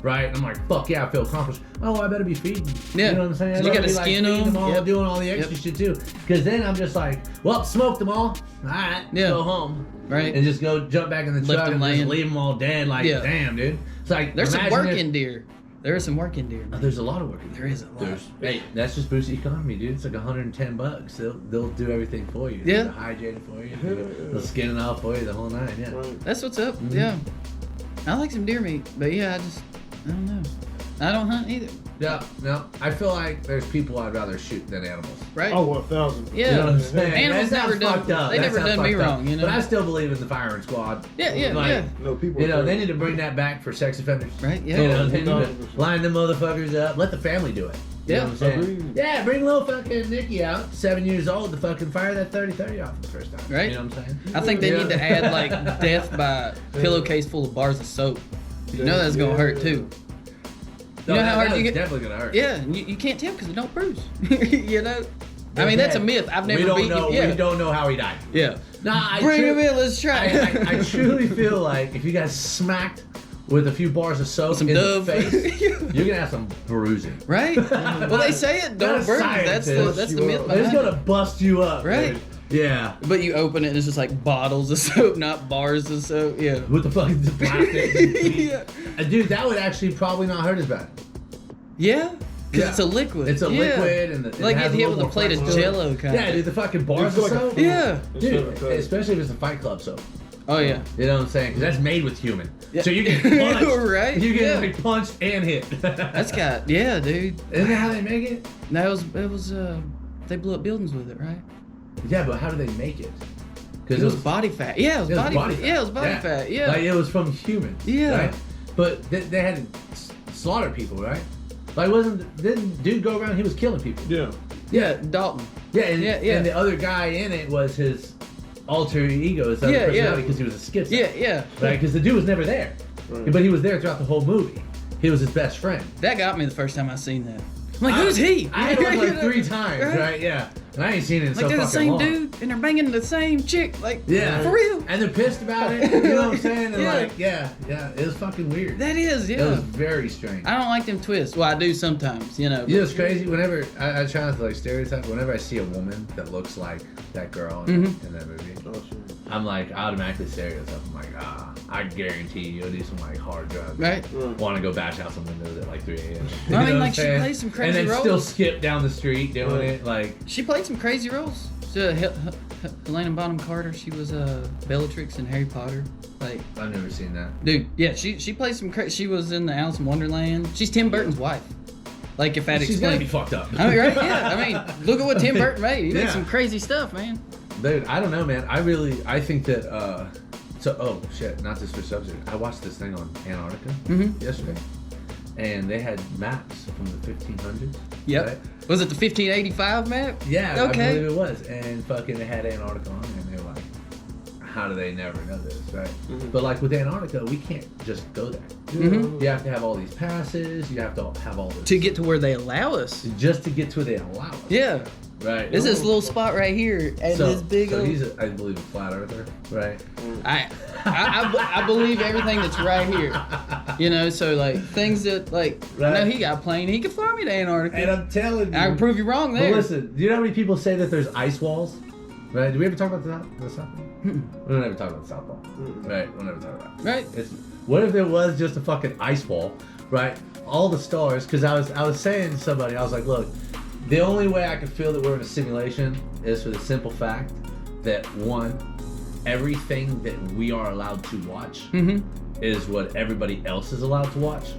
right? I'm like, fuck yeah, I feel accomplished. Oh, I better be feeding. Yeah. You know what I'm saying? You gotta skin them, all, doing all the extra shit too. Because then I'm just like, well, smoked them all. All right, go home, right? And just go jump back in the truck and just leave them all dead. Like, damn, dude. It's like there's some working deer. There is some work in deer. There's a lot of work in deer. There is a lot. Hey, that's just boost the economy, dude. It's like $110. They'll do everything for you. Yeah. They'll hydrate it for you. They'll skin it off for you the whole night. Yeah. That's what's up. Mm-hmm. Yeah. I like some deer meat, but I don't know. I don't hunt either. Yeah, no. I feel like there's people I'd rather shoot than animals. Right? Oh, 1,000. Yeah. You know what I'm saying? Animals never done. They never done me wrong. But I still believe in the firing squad. Yeah. No, people. They need to bring that back for sex offenders. Right? Yeah. They need to line them motherfuckers up. Let the family do it. You know what I'm saying? Agreed. Yeah, bring little fucking Nicky out, 7 years old, to fucking fire that 30-30 off for the first time. Right? You know what I'm saying? I think they need to add like death by pillowcase full of bars of soap. You know that's gonna hurt too. You know how hard you get? Definitely gonna hurt. Yeah, you can't tell because it don't bruise. I mean, that's a myth. I've never beaten him. We don't know how he died. Yeah. Nah, Bring him in. Let's try. I truly feel like if you guys smacked with a few bars of soap in the face, you're gonna have some bruising. Right? Well, they say it don't bruise. That's the myth behind it. It's gonna bust you up. Right. Dude. Yeah. But you open it and it's just like bottles of soap, not bars of soap. Yeah. With the fucking plastic. Yeah. Dude, that would actually probably not hurt as bad. Yeah? Because Yeah. it's a liquid. It's a Yeah. liquid and Like it has you'd hit a with little a plate of more flex to it. Jello kind Yeah, of. dude, the fucking bars of It's like a soap. food. Yeah. Dude, especially if it's a Fight Club soap. Oh yeah. You know what I'm saying? 'Cause that's made with human. Yeah. So you get punched. Right? You get Yeah. like punched and hit. That's got yeah, dude. Isn't that how they make it? No, it was they blew up buildings with it, right? Yeah, but how do they make it? It was body fat. Yeah, it was body fat. Yeah, it was body fat. Yeah. Like it was from humans. Yeah. Right? But they had to slaughter people, right? Like didn't dude go around? He was killing people. Yeah. Yeah, Dalton. Yeah, and, Yeah. and the other guy in it was his alter ego, his other personality, because he was a schizo. Yeah. Right, because the dude was never there, Right. but he was there throughout the whole movie. He was his best friend. That got me the first time I seen that. I'm like, who's he? I had it like 3 times, right? Yeah, and I ain't seen it in Like so they're the fucking same long. dude, and they're banging the same chick. Like, Yeah, for real. And they're pissed about it. You know what I'm saying? And Yeah. like, yeah, it was fucking weird. That is, It was yeah. very strange. I don't like them twists. Well, I do sometimes, you know. You know, it's crazy. Whenever I try not to like stereotype, whenever I see a woman that looks like that girl in that movie, Oh, shit. I'm like automatically stereotype. I'm like, I guarantee you'll do some like hard drugs. Right? Want to go bash out some windows at like 3 a.m. I mean, You know what like, I'm she saying? plays some crazy and then roles. still skip down the street doing it. Like, She played some crazy roles. So, Helena Bonham Carter, she was Bellatrix in Harry Potter. Like, I've never seen that. dude, yeah, she played some crazy. She was in the Alice in Wonderland. She's Tim Burton's wife. Like, if that She's gonna explains. be fucked up. I mean, right? Yeah. I mean, look at what Tim Burton made. He made Yeah. some crazy stuff, man. Dude, I don't know, man. I think that, oh shit, not this for subject. I watched this thing on Antarctica yesterday, and they had maps from the 1500s. Yep. Right? Was it the 1585 map? Yeah, Okay. I believe it was. And fucking, they had Antarctica on there, and they were like, how do they never know this, right? But like with Antarctica, we can't just go there. You have to have all these passes. You have to have all this. To get to where they allow us. Just to get to where they allow us. Yeah. Right. This is this little spot right here, and this big so old. he's, I believe, a flat earther, right? I believe everything that's right here. You know, so like things that like I know he got a plane, he could fly me to Antarctica. And I'm telling you, I can prove you wrong there. But listen, do you know how many people say that there's ice walls? Right? Do we ever talk about the South Pole? We don't ever talk about the South Pole. Right? We'll never talk about it. Right. What if there was just a fucking ice wall, right? All the stars, because I was saying to somebody, I was like, look, the only way I can feel that we're in a simulation is for the simple fact that, one, everything that we are allowed to watch is what everybody else is allowed to watch,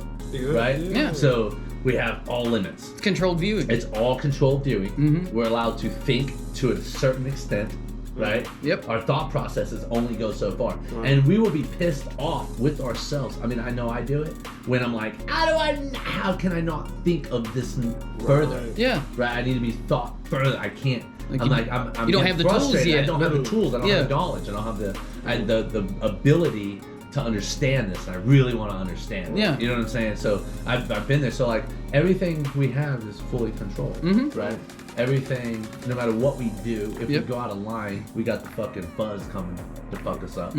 right? Yeah. So we have all limits. Controlled viewing. It's all controlled viewing. We're allowed to think to a certain extent, right? Yep. Our thought processes only go so far. And we will be pissed off with ourselves. I mean, I know I do it when I'm like, how can I not think of this further? Yeah. Right? I need to be thought further. I can't. Like I'm you don't getting have the tools frustrated. yet. I don't have the tools. I don't have the knowledge. I don't have the ability to understand this. And I really want to understand it. Yeah. You know what I'm saying? So I've been there. So like everything we have is fully controlled. Right? Everything, no matter what we do, if we go out of line, we got the fucking fuzz coming to fuck us up.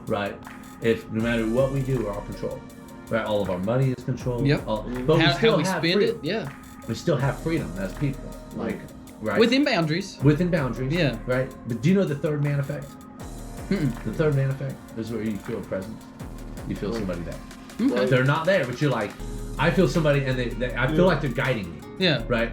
Right? If no matter what we do, we're all controlled. Right? All of our money is controlled. Yep. But we still how we have spend freedom. it, yeah. We still have freedom as people. Like, right? Within boundaries. Within boundaries. Yeah. Right? But do you know the third man effect? The third man effect is where you feel a presence. You feel somebody there. Okay. They're not there, but you're like, I feel somebody, and I feel like they're guiding me. Yeah. Right?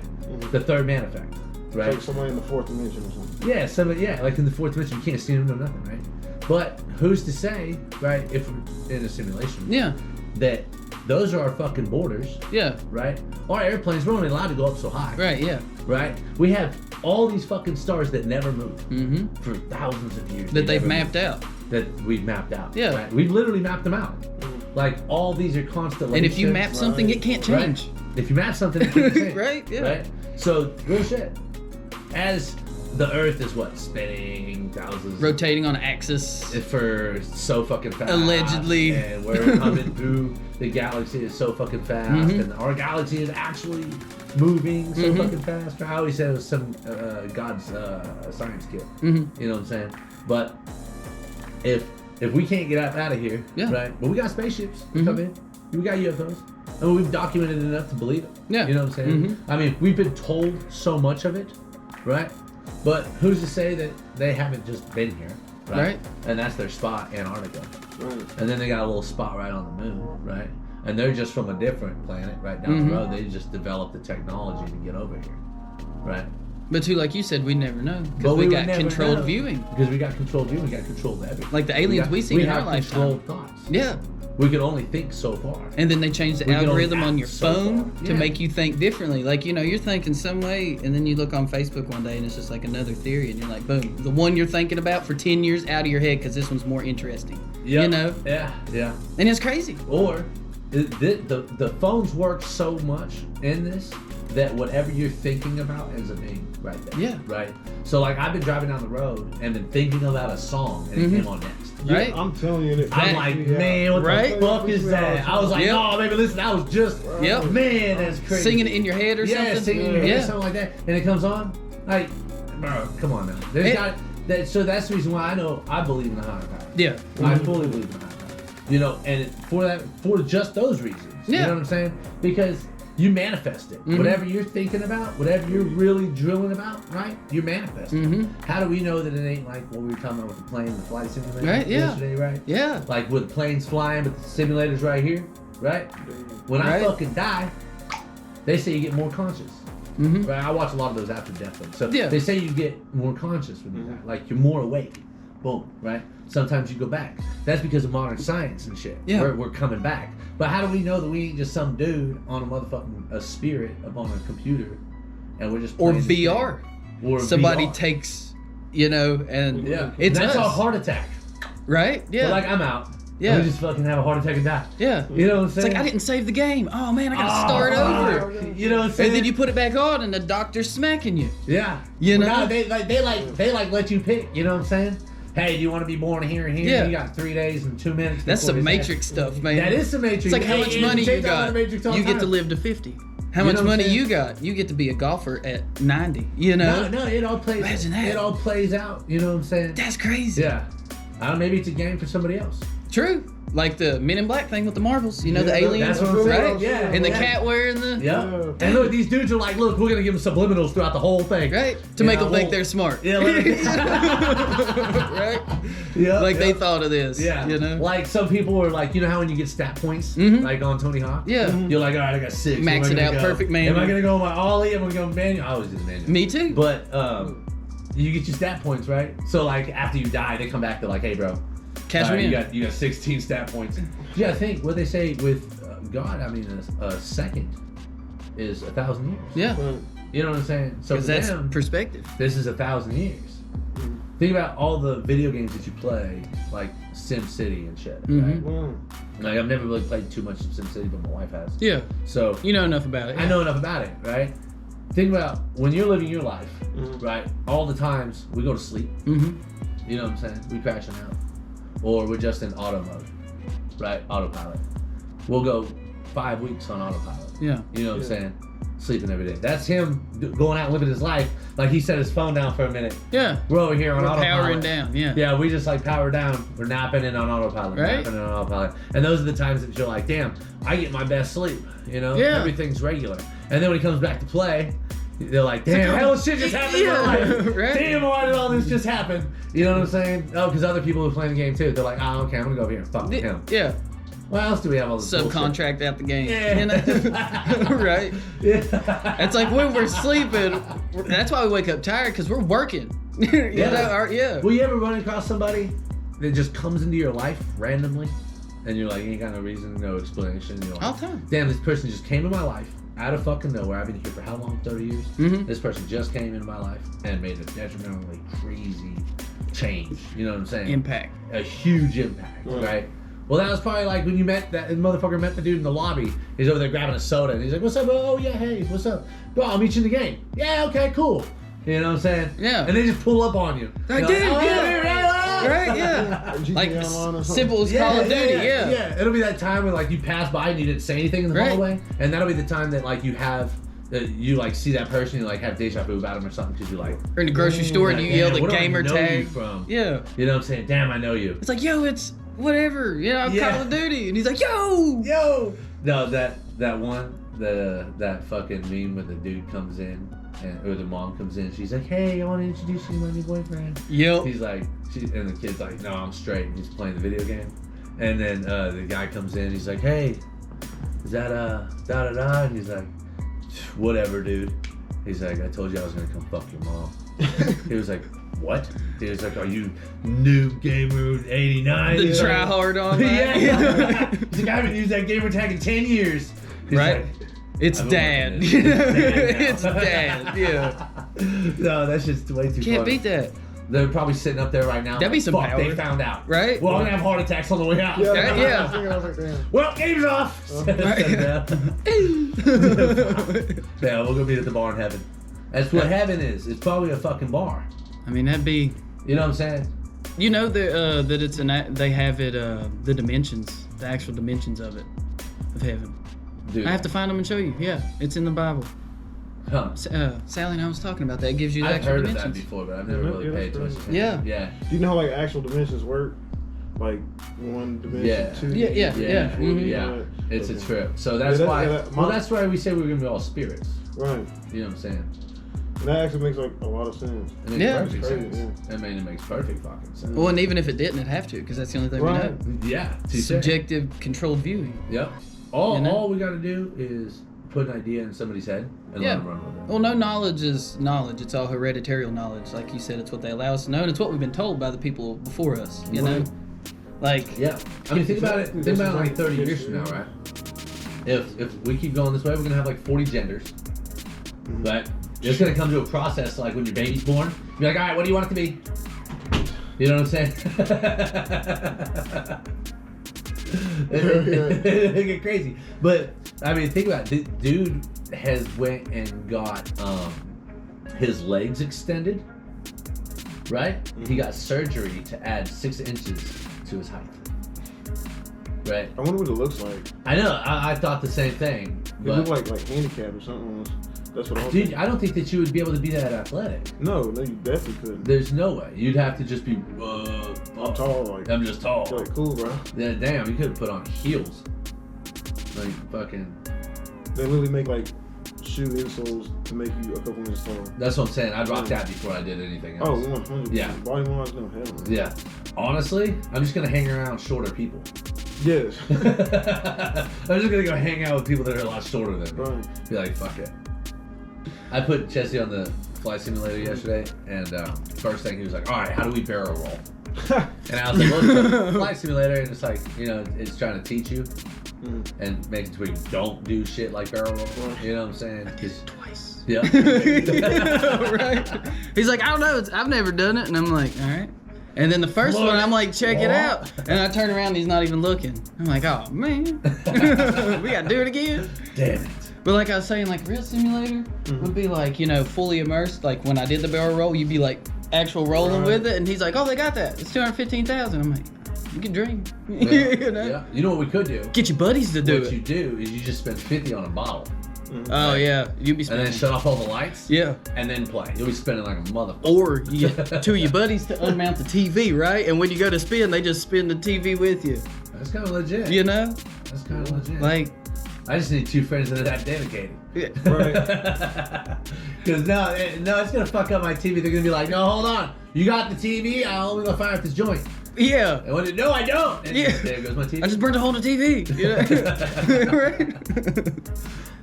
The third man effect. Right? Like somebody in the fourth dimension or something. Yeah, somebody. Yeah, like in the fourth dimension, you can't see them, no nothing, right? But who's to say, right? If we're in a simulation, Yeah. that those are our fucking borders, Yeah. right? Our airplanes, we're only allowed to go up so high. Right, yeah. Right? We have all these fucking stars that never move for thousands of years. That they've never mapped move. out. That we've mapped out. Yeah. Right? We've literally mapped them out. Like all these are constellations. And if you map something, it can't change. Right? If you map something, it can't change. Right, yeah. Right? So, real shit. As the Earth is what? Spinning thousands. Rotating on axis. For so fucking fast. Allegedly. And we're coming through the galaxy is so fucking fast. And our galaxy is actually moving so fucking fast. I always said it was some God's science kid. You know what I'm saying? But if we can't get out of here, right? But we got spaceships that come in. We got UFOs. And we've documented enough to believe it. Yeah. You know what I'm saying? I mean, we've been told so much of it, right? But who's to say that they haven't just been here, right? Right. And that's their spot, Antarctica. Right. And then they got a little spot right on the moon, right? And they're just from a different planet right down the road. They just developed the technology to get over here, right? But too, like you said, we never know But because we would got never controlled know. viewing. Because we got controlled view, we got controlled everything. Like the aliens we seen in our have lifetime. controlled thoughts. Yeah. We can only think so far. And then they changed the We can only algorithm on act your so phone far. to Yeah. make you think differently. Like, you're thinking some way, and then you look on Facebook one day and it's just like another theory, and you're like, boom, the one you're thinking about for 10 years out of your head because this one's more interesting. Yep. You know? Yeah. And it's crazy. Or the phones work so much in this that whatever you're thinking about ends up being right there. Yeah. Right? So, like, I've been driving down the road and been thinking about a song, and it came on next. Right? I'm telling you. I'm like, man, what Right? the fuck is that? I was like, Yep. no, baby, listen, I was just, Yep. man, that's crazy. Singing it in your head or something? Singing in your head, Yeah. something like that, and it comes on, like, bro, come on now. There's got that. So that's the reason why I believe in the higher power. Yeah. I fully believe in the higher power. And for just those reasons. Yeah. You know what I'm saying? Because you manifest it. Whatever you're thinking about, whatever you're really drilling about, right? You're manifesting. How do we know that it ain't like what we were talking about with the plane, the flight simulator Right, yeah. yesterday, right? Yeah. Like with planes flying, but the simulators right here, right? When I Right. fucking die, they say you get more conscious. Right? I watch a lot of those after death things. So Yeah. they say you get more conscious when you die. Like you're more awake. Boom, right? Sometimes you go back. That's because of modern science and shit. Yeah. We're coming back. But how do we know that we ain't just some dude on a motherfucking a spirit up on a computer and we're just Or playing this VR. game? Or Somebody VR. takes, and Yeah. it's that's us. a heart attack. Right? Yeah. So like I'm out. Yeah. We just fucking have a heart attack and die. Yeah. You know what I'm It's saying? like, I didn't save the game. Oh, man, I got to start over. You know what I'm saying? And then you put it back on, and the doctor's smacking you. Yeah. You know? No, they let you pick, you know what I'm saying? Hey, do you want to be born here and here? Yeah. You got 3 days and 2 minutes. That's before some this Matrix stuff, man. That is some Matrix. It's like how Hey, much and money you take that on got. the Matrix all You the get to time. live to 50. How You much know what I'm money saying? you got? You get to be a golfer at 90. You know? No, it all plays. Imagine that. It all plays out. You know what I'm saying? That's crazy. Yeah. I don't know, maybe it's a game for somebody else. True. Like the Men in Black thing with the marbles. You know, Yeah, the aliens, that's what I'm saying. right? Yeah. And the Yeah. cat wearing the... Yeah. And look, these dudes are like, look, we're gonna give them subliminals throughout the whole thing. Right? To Yeah, make them think well, they're smart. Yeah. Right? Yeah. Like they thought of this. Yeah. You know? Like some people are like, you know how when you get stat points, Mhm. like on Tony Hawk? Yeah. You're like, all right, I got 6. Max Am I it gonna out, go? perfect Am manual. I gonna go my ollie? Am I gonna go manual? I always do the manual. Me too. But you get your stat points, right? So like after you die, they come back. They're like, hey, bro, Catch me in. you got 16 stat points. Yeah, I think what they say with God. I mean, a second is 1,000 years. Yeah. You know what I'm saying? So Because for that's them, perspective. this is 1,000 years. Think about all the video games that you play, like Sim City and shit. Right? Like I've never really played too much of Sim City, but my wife has. Yeah. So You know enough about it. I know enough about it, right? Think about when you're living your life, right? All the times we go to sleep. Mm-hmm. You know what I'm saying? We crashing out, or we're just in auto mode, right? Autopilot. We'll go 5 weeks on autopilot. Yeah. You know what I'm saying? Sleeping every day. That's him going out and living his life. Like he set his phone down for a minute. Yeah. We're over here on We're autopilot. powering down. Yeah. Yeah, we just like power down. We're napping in on autopilot. Right. Napping in on autopilot. And those are the times that you're like, damn, I get my best sleep. You know? Yeah. Everything's regular. And then when he comes back to play, they're like, damn, hell shit just happened in my life. Right. Damn, why did all this just happen? You know what I'm saying? Oh, because other people are playing the game too. They're like, oh, okay, I'm gonna go over here and fuck with him. Yeah. What else do we have all this bullshit? Subcontract out the game. Yeah. You know? Right? Yeah. It's like when we're sleeping, that's why we wake up tired, because we're working. You know, yeah. Will you ever run across somebody that just comes into your life randomly, and you're like, you ain't got no reason, no explanation. You're like, All the time. damn, this person just came in my life out of fucking nowhere. I've been here for how long? 30 years? Mhm. This person just came into my life and made a detrimentally crazy change. You know what I'm saying? Impact. A huge impact, right? Well, that was probably like when you met that motherfucker met the dude in the lobby. He's over there grabbing a soda, and he's like, "What's up? Oh yeah, hey, what's up? Bro, I'll meet you in the game. Yeah, okay, cool. You know what I'm saying? Yeah. And they just pull up on you. Like, You're dude, "Oh, yeah. Right, yeah. GTA Like Online or something. simple as Call of Duty, yeah. Yeah, it'll be that time when like you pass by and you didn't say anything in the Right. hallway, and that'll be the time that like you have that you like see that person, you like have deja vu about him or something because you're like, Or in the grocery store and you "Damn, yell the where do I gamer know tag. you from?" Yeah. You know what I'm saying? Damn, I know you. It's like, yo, it's whatever. Yeah, I'm Yeah. Call of Duty. And he's like, yo! Yo. No, that one that fucking meme where the dude comes in or the mom comes in. She's like, "Hey, I want to introduce you to my new boyfriend." Yep. He's like, and the kid's like, "No, I'm straight." And he's playing the video game, and then the guy comes in. He's like, "Hey, is that da da da?" And he's like, "Whatever, dude." He's like, "I told you I was gonna come fuck your mom." He was like, "What?" He was like, "Are you new gamer 89?" The try hard on that. Yeah. He's like, "I haven't used that gamer tag in 10 years." He's Right? like, It's "I've been dad. working it. It's dad. Yeah. No, that's just way too Can't funny. beat that. They're probably sitting up there right now. That'd be some Fuck, power. they found out. Right? Well, I'm gonna have heart attacks on the way out. Yeah, Yeah. I was thinking, I was like, damn. Well, game's off. Yeah, we're gonna be at the bar in heaven. That's what heaven is. It's probably a fucking bar. I mean, that'd be. You know what I'm saying? You know that it's they have it the dimensions, the actual dimensions of heaven. Dude. I have to find them and show you. Yeah, it's in the Bible. Huh. Sally and I was talking about that. It gives you the I've actual heard dimensions. of that before, but I've never really paid too much attention. Yeah. Yeah. Do you know how like actual dimensions work? Like one dimension, Yeah. 2. Yeah. Mhm. Yeah. It's Okay. a trip. So that's why. Well, that's why we say we're gonna be all spirits. Right. You know what I'm saying? And that actually makes like a lot of sense. It makes Yeah. perfect Crazy, sense. I mean, it makes perfect fucking sense. Well, and even if it didn't, it'd have to, because that's the only thing Right. we know. Yeah. Subjective, controlled viewing. Yep. All You know? all we gotta do is put an idea in somebody's head and Yeah. let them run with it. Well, no knowledge is knowledge. It's all hereditary knowledge. Like you said, it's what they allow us to know, and it's what we've been told by the people before us. You know? Like, Yeah. I mean, think about it. Think about it like 30 years from now, right? If we keep going this way, we're gonna have like 40 genders. But it's gonna come to a process like when your baby's born. You're like, all right, what do you want it to be? You know what I'm saying? It'll get crazy. But I mean, think about it. This dude has went and got his legs extended. Right? He got surgery to add 6 inches to his height. Right? I wonder what it looks like. I know. I thought the same thing. It But looked like handicap or something. That's what I was dude, thinking. I don't think that you would be able to be that athletic. No, you definitely couldn't. There's no way. You'd have to just be. I'm tall, like. I'm just tall. Like, cool, bro. Yeah, damn. You could have put on heels. Like fucking. They literally make like shoe insoles to make you a couple inches tall. That's what I'm saying. I'd rock that before I did anything Oh, else. 100%. Yeah. Body wise, no, hell no. Yeah. Honestly, I'm just gonna hang around shorter people. Yes. I'm just gonna go hang out with people that are a lot shorter than me. Right. Be like, fuck it. I put Chessie on the flight simulator yesterday, and first thing he was like, all right, how do we barrel roll? And I was like, well, it's a flight simulator, and it's like, you know, it's trying to teach you and make it to where you don't do shit like barrel roll. You know what I'm saying? twice. Yeah. Right? He's like, I don't know. I've never done it. And I'm like, all right. And then the first Look. one, I'm like, check it What? out. And I turn around and he's not even looking. I'm like, oh, man. We got to do it again. Damn it. But like I was saying, like real simulator would be like, you know, fully immersed. Like when I did the barrel roll, you'd be like actual rolling with it. And he's like, oh, they got that. It's 215,000. I'm like, you can dream. Yeah. You know? Yeah. You know what we could do? Get your buddies to do What it. you do is you just spend 50 on a bottle. Oh, yeah. You'd be And spending. then shut off all the lights. Yeah. And then play. You'll be spending like a motherfucker. Or you get 2 of your buddies to unmount the TV, right? And when you go to spin, they just spin the TV with you. That's kind of legit. You know? That's kind of legit. Like, I just need 2 friends that are that dedicated. Right. Because no, it's gonna fuck up my TV. They're gonna be like, no, hold on, you got the TV? I'm only gonna fire up this joint. yeah. And when no, I don't. And Yeah. there goes my TV. I just burnt a hole in the TV. You know? Right?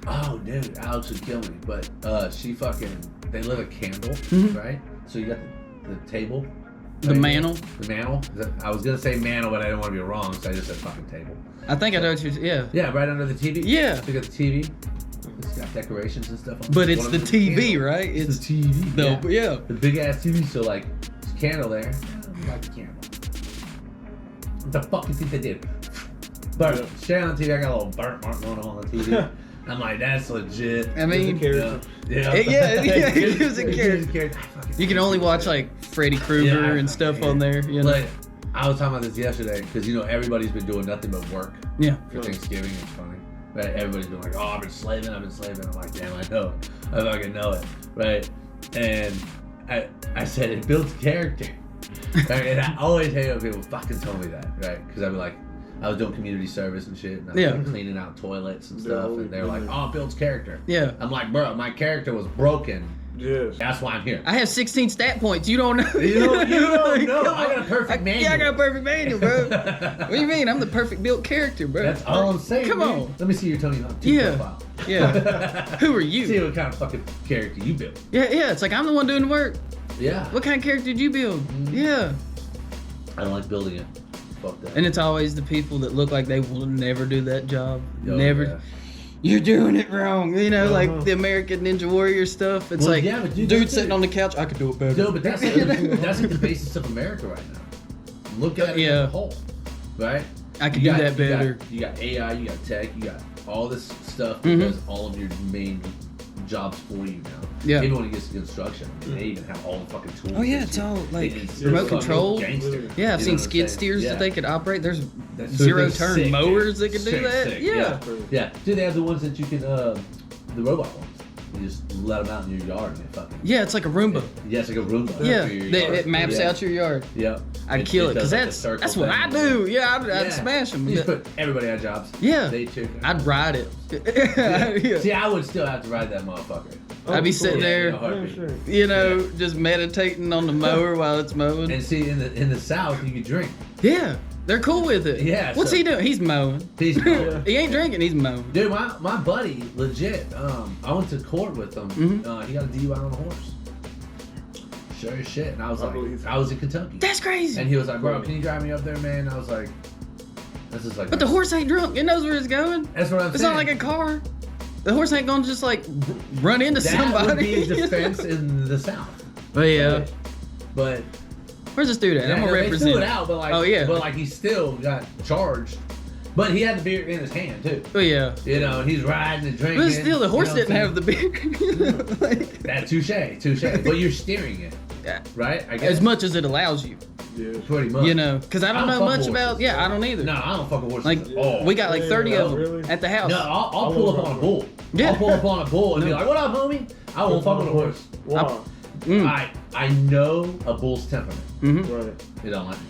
Oh, dude, Alex would kill me. But they lit a candle, right? So you got the table. The right mantle. here. The mantle. I was gonna say mantle, but I didn't want to be wrong, so I just said fucking table. I think I know what you're. Yeah. Yeah, right under the TV. Yeah. So you got the TV. It's got decorations and stuff on it. But it's One the of them is a TV, candle. right? It's the TV. The, yeah. The big ass TV. So like, there's a candle there. I like the candle. What the fuck do you think they did? But straight on the TV, I got a little burnt mark going on the TV. I'm like, that's legit. I mean, Yeah. it gives a character. character. You can only watch like Freddy Krueger and stuff on there. You know? Like, I was talking about this yesterday because you know everybody's been doing nothing but work Yeah. for Thanksgiving. It's funny, right? Everybody's been like, "Oh, I've been slaving. I'm like, damn, I know, I fucking know it, right?" And I said it builds character, right? And I always hate when people fucking tell me that, right? Because I'd be like, I was doing community service and shit, and I was like, cleaning out toilets and stuff, and they're like, "Oh, builds character." Yeah. I'm like, bro, my character was broken. Yes. That's why I'm here. I have 16 stat points. You don't know. You don't know. I got a perfect manual. Yeah, I got a perfect manual, bro. What do you mean? I'm the perfect built character, bro. That's all I'm saying. Come on. Let me see your Tony Hawk 2 Yeah. profile. Yeah. Who are you? See what kind of fucking character you built. Yeah, yeah. It's like I'm the one doing the work. Yeah. What kind of character did you build? Yeah. I don't like building it. Fuck that. And it's always the people that look like they will never do that job. Oh, Never. yeah. You're doing it wrong. You know, like the American Ninja Warrior stuff. It's like, yeah, but dude sitting on the couch, I could do it better. No, but that's like the basis of America right now. Look at it as a whole, right? I could do that better. You got AI, you got tech, you got all this stuff because all of your main jobs for you now. Yeah. Even when it gets to construction, I mean, they even have all the fucking tools. Oh yeah, it's all like It's remote fucking control. gangster. Yeah, I've You seen know what I'm skid saying? steers Yeah. that they could operate. There's They're zero turn sick, mowers dude. that can do Straight that. sick, Yeah. Yeah, dude, they have the ones that you can, the robot ones. You just let them out in your yard and they fucking. Yeah, it's like a Roomba. Yeah, it's like a Roomba. Yeah, for your yard. it maps out your yard. Yep. I'd kill it because does like a that's circle what I thing. do. Yeah, I'd smash them. You just put everybody on jobs. Yeah. They took. I'd ride it. Yeah. See, I would still have to ride that motherfucker. I'd be sitting there, you know, just meditating on the mower while it's mowing. And see, in the South, you could drink. Yeah, they're cool with it. Yeah, What's so- he doing? He's mowing. He's mowing. He ain't drinking. He's mowing. Dude, my buddy, legit. I went to court with him. He got a DUI on a horse. Sure as shit. And I was I was in Kentucky. That's crazy. And he was like, bro, can you drive me up there, man? And I was like, this is like. But the horse ain't drunk. It knows where it's going. That's what I'm It's saying. not like a car. The horse ain't gonna just like run into that somebody. would be a defense in the South. But yeah, But where's this dude at? I'm gonna they represent. threw it out, but like, Oh, yeah. but like he still got charged. But he had the beer in his hand too. Oh yeah. You know, and he's riding and drinking. But still, the horse you know didn't have the beer. Like, that touche. But you're steering it, yeah. right? I guess As much as it allows you, Yeah. pretty much. you know, because I don't know fuck much horses. about. Yeah, I don't either. No, I don't fuck with horses. Like at all. we got like 30 of them really? at the house. No, I'll pull up on a bull. Yeah. I'll pull up on a bull and be like, "What up, homie?" I won't fuck with a horse. Wow. I know a bull's temperament. Mm-hmm. Right. You don't like it.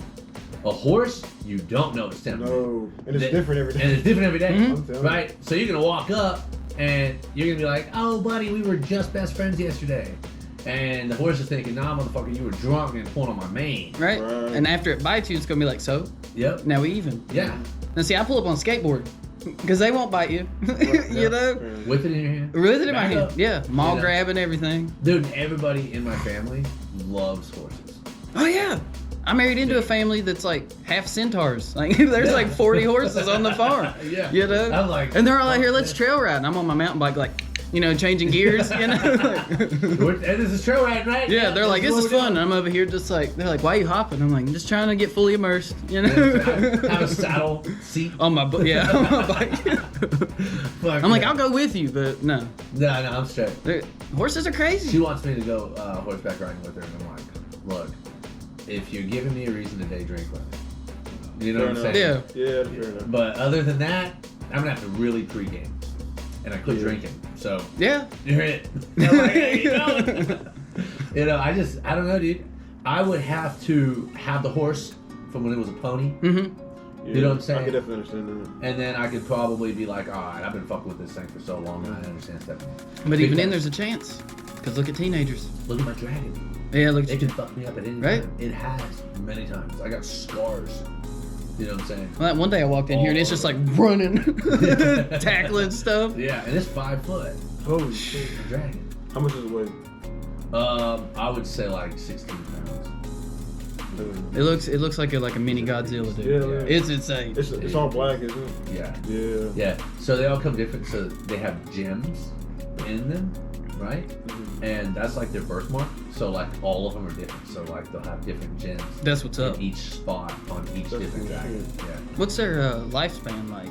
A horse, you don't know its temperament. No. And it's That- different every day. And it's different every day, Mhm. I'm telling right? So you're gonna walk up and you're gonna be like, "Oh, buddy, we were just best friends yesterday," and the horse is thinking, "Nah, motherfucker, you were drunk and pulling on my mane." Right? Right. And after it bites you, it's gonna be like, so Yep. now we even. Yeah. Now see, I pull up on skateboard because they won't bite you. You know, With it in your hand. with it in my Back hand. up. Yeah, maul You know. grabbing everything. Dude, everybody in my family loves horses. Oh yeah. I married into a family that's like half centaurs. Like there's like 40 horses on the farm. Yeah. You know? I'm like, and they're all out here, fuck let's this. trail ride. And I'm on my mountain bike like, you know, changing gears, you know? And this is trail riding, right? Yeah, they're like, this is fun. And I'm over here just like, they're like, why are you hopping? I'm like, I'm just trying to get fully immersed, you know? Have a saddle seat. on my yeah, on my bike. Fuck I'm like, yeah. I'll go with you, but no. No, I'm straight. Horses are crazy. She wants me to go horseback riding with her, and I'm like, look, if you're giving me a reason to day drink with me, you know what I'm saying? Yeah. Yeah, fair enough. But other than that, I'm gonna have to really pregame, and I quit drinking. So Yeah. you're it. I'm like, hey, you know? You know, I don't know, dude. I would have to have the horse from when it was a pony, Mm-hmm. Yeah, You know what I'm saying? I can definitely understand that. and then I could probably be like, all right, I've been fucking with this thing for so long, and I understand stuff. But even then, there's a chance. Because look at teenagers. Look at my dragon. Yeah, look It at can fuck me up at any Right? time. It has many times. I got scars. You know what I'm saying? Well, that one day I walked in here and it's just like running, tackling stuff. Yeah, and it's 5 foot. Holy shit. A dragon. How much does it weigh? I would say like 16 pounds. It looks like a mini Godzilla, dude. Yeah, yeah. It's insane. It's all black, isn't it? Yeah. Yeah. Yeah. So they all come different. So they have gems in them, right? And that's like their birthmark. So like all of them are different. So like they'll have different gems That's what's up. in each spot on each That's different cool dragon. shit. Yeah. What's their lifespan like?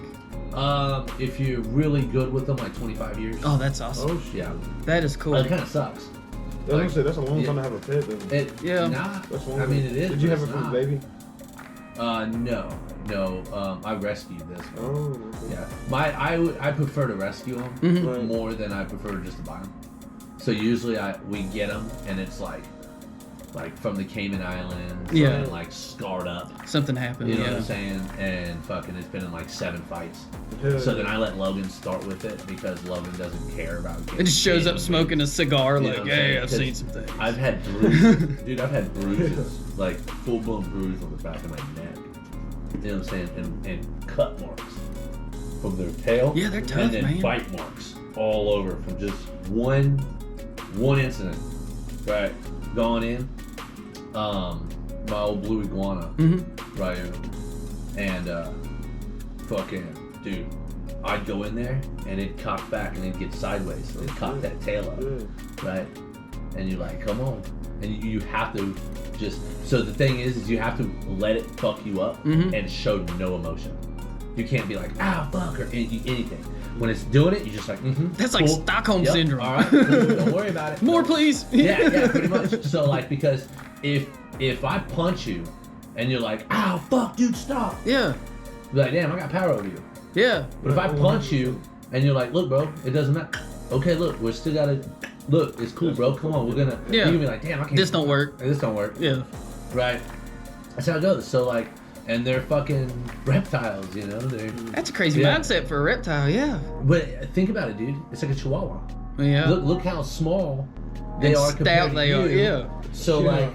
If you're really good with them, like 25 years. Oh, that's awesome. Oh shit. Yeah. That is cool. It kind of sucks. I was gonna say that's a long time to have a pet. Though. It, Yeah. Nah. That's long. I mean, it is. Did you but have it it's from not. baby? No. I rescued this one. Oh. Okay. Yeah. I prefer to rescue them Mhm. Right. more than I prefer just to buy them. So usually we get them and it's like like from the Cayman Islands, Yeah. and like scarred up. Something happened. You know yeah. what I'm saying? And fucking, it's been in like 7 fights. Yeah. So then I let Logan start with it because Logan doesn't care about It just shows up smoking a cigar, You know like, what I'm saying? hey, I've 'Cause seen some things. I've had bruises. Dude, I've had bruises, like full-blown bruises on the back of my neck. You know what I'm saying? And cut marks from their tail. Yeah, they're tough, and then man. bite marks all over from just one incident. Right, going in, my old blue iguana, right, and fucking dude, I'd go in there and it'd cock back and it'd get sideways, it'd cock that tail up, right, and you're like, come on, and you have to just. So the thing is you have to let it fuck you up and show no emotion. You can't be like, ah, fuck, or anything. When it's doing it, you're just like, That's cool. like Stockholm syndrome. All right, cool, don't worry about it. More, please. Yeah, pretty much. So like, because if I punch you and you're like, ow, fuck, dude, stop. Yeah. Be like, damn, I got power over you. Yeah. But if I punch you and you're like, look, bro, it doesn't matter. Okay, look, we're still gotta. Look, it's cool, bro. Come on, we're gonna. Yeah. You're gonna be like, damn, I can't. This don't work. This don't work. Yeah. Right. That's how it goes. So like, and they're fucking reptiles, you know. That's a crazy Yeah. mindset for a reptile. Yeah. But think about it, dude. It's like a chihuahua. Yeah. Look how small they And are stout compared to they you. are. Yeah. So like,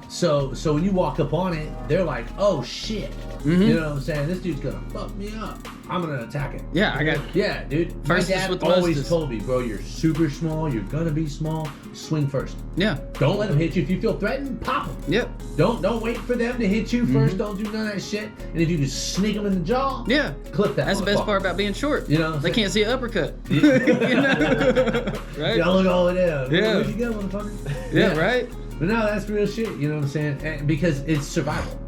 so when you walk up on it, they're like, oh shit. You know what I'm saying? This dude's gonna fuck me up. I'm gonna attack it. Yeah. I got. Yeah, dude. First My is dad with the always mostest. told me, bro, you're super small. You're gonna be small. Swing first. Yeah. Don't let them hit you. If you feel threatened, pop them. Yep. Don't wait for them to hit you first. Don't do none of that shit. And if you just sneak them in the jaw, Yeah. clip that. That's the best motherfucker. part about being short. You know what I'm They saying? can't see an uppercut. Yeah. You know? Right? Y'all look all the way down. Yeah. Where'd you go, motherfucker? Yeah. Right. But no, that's real shit. You know what I'm saying? And because it's survival.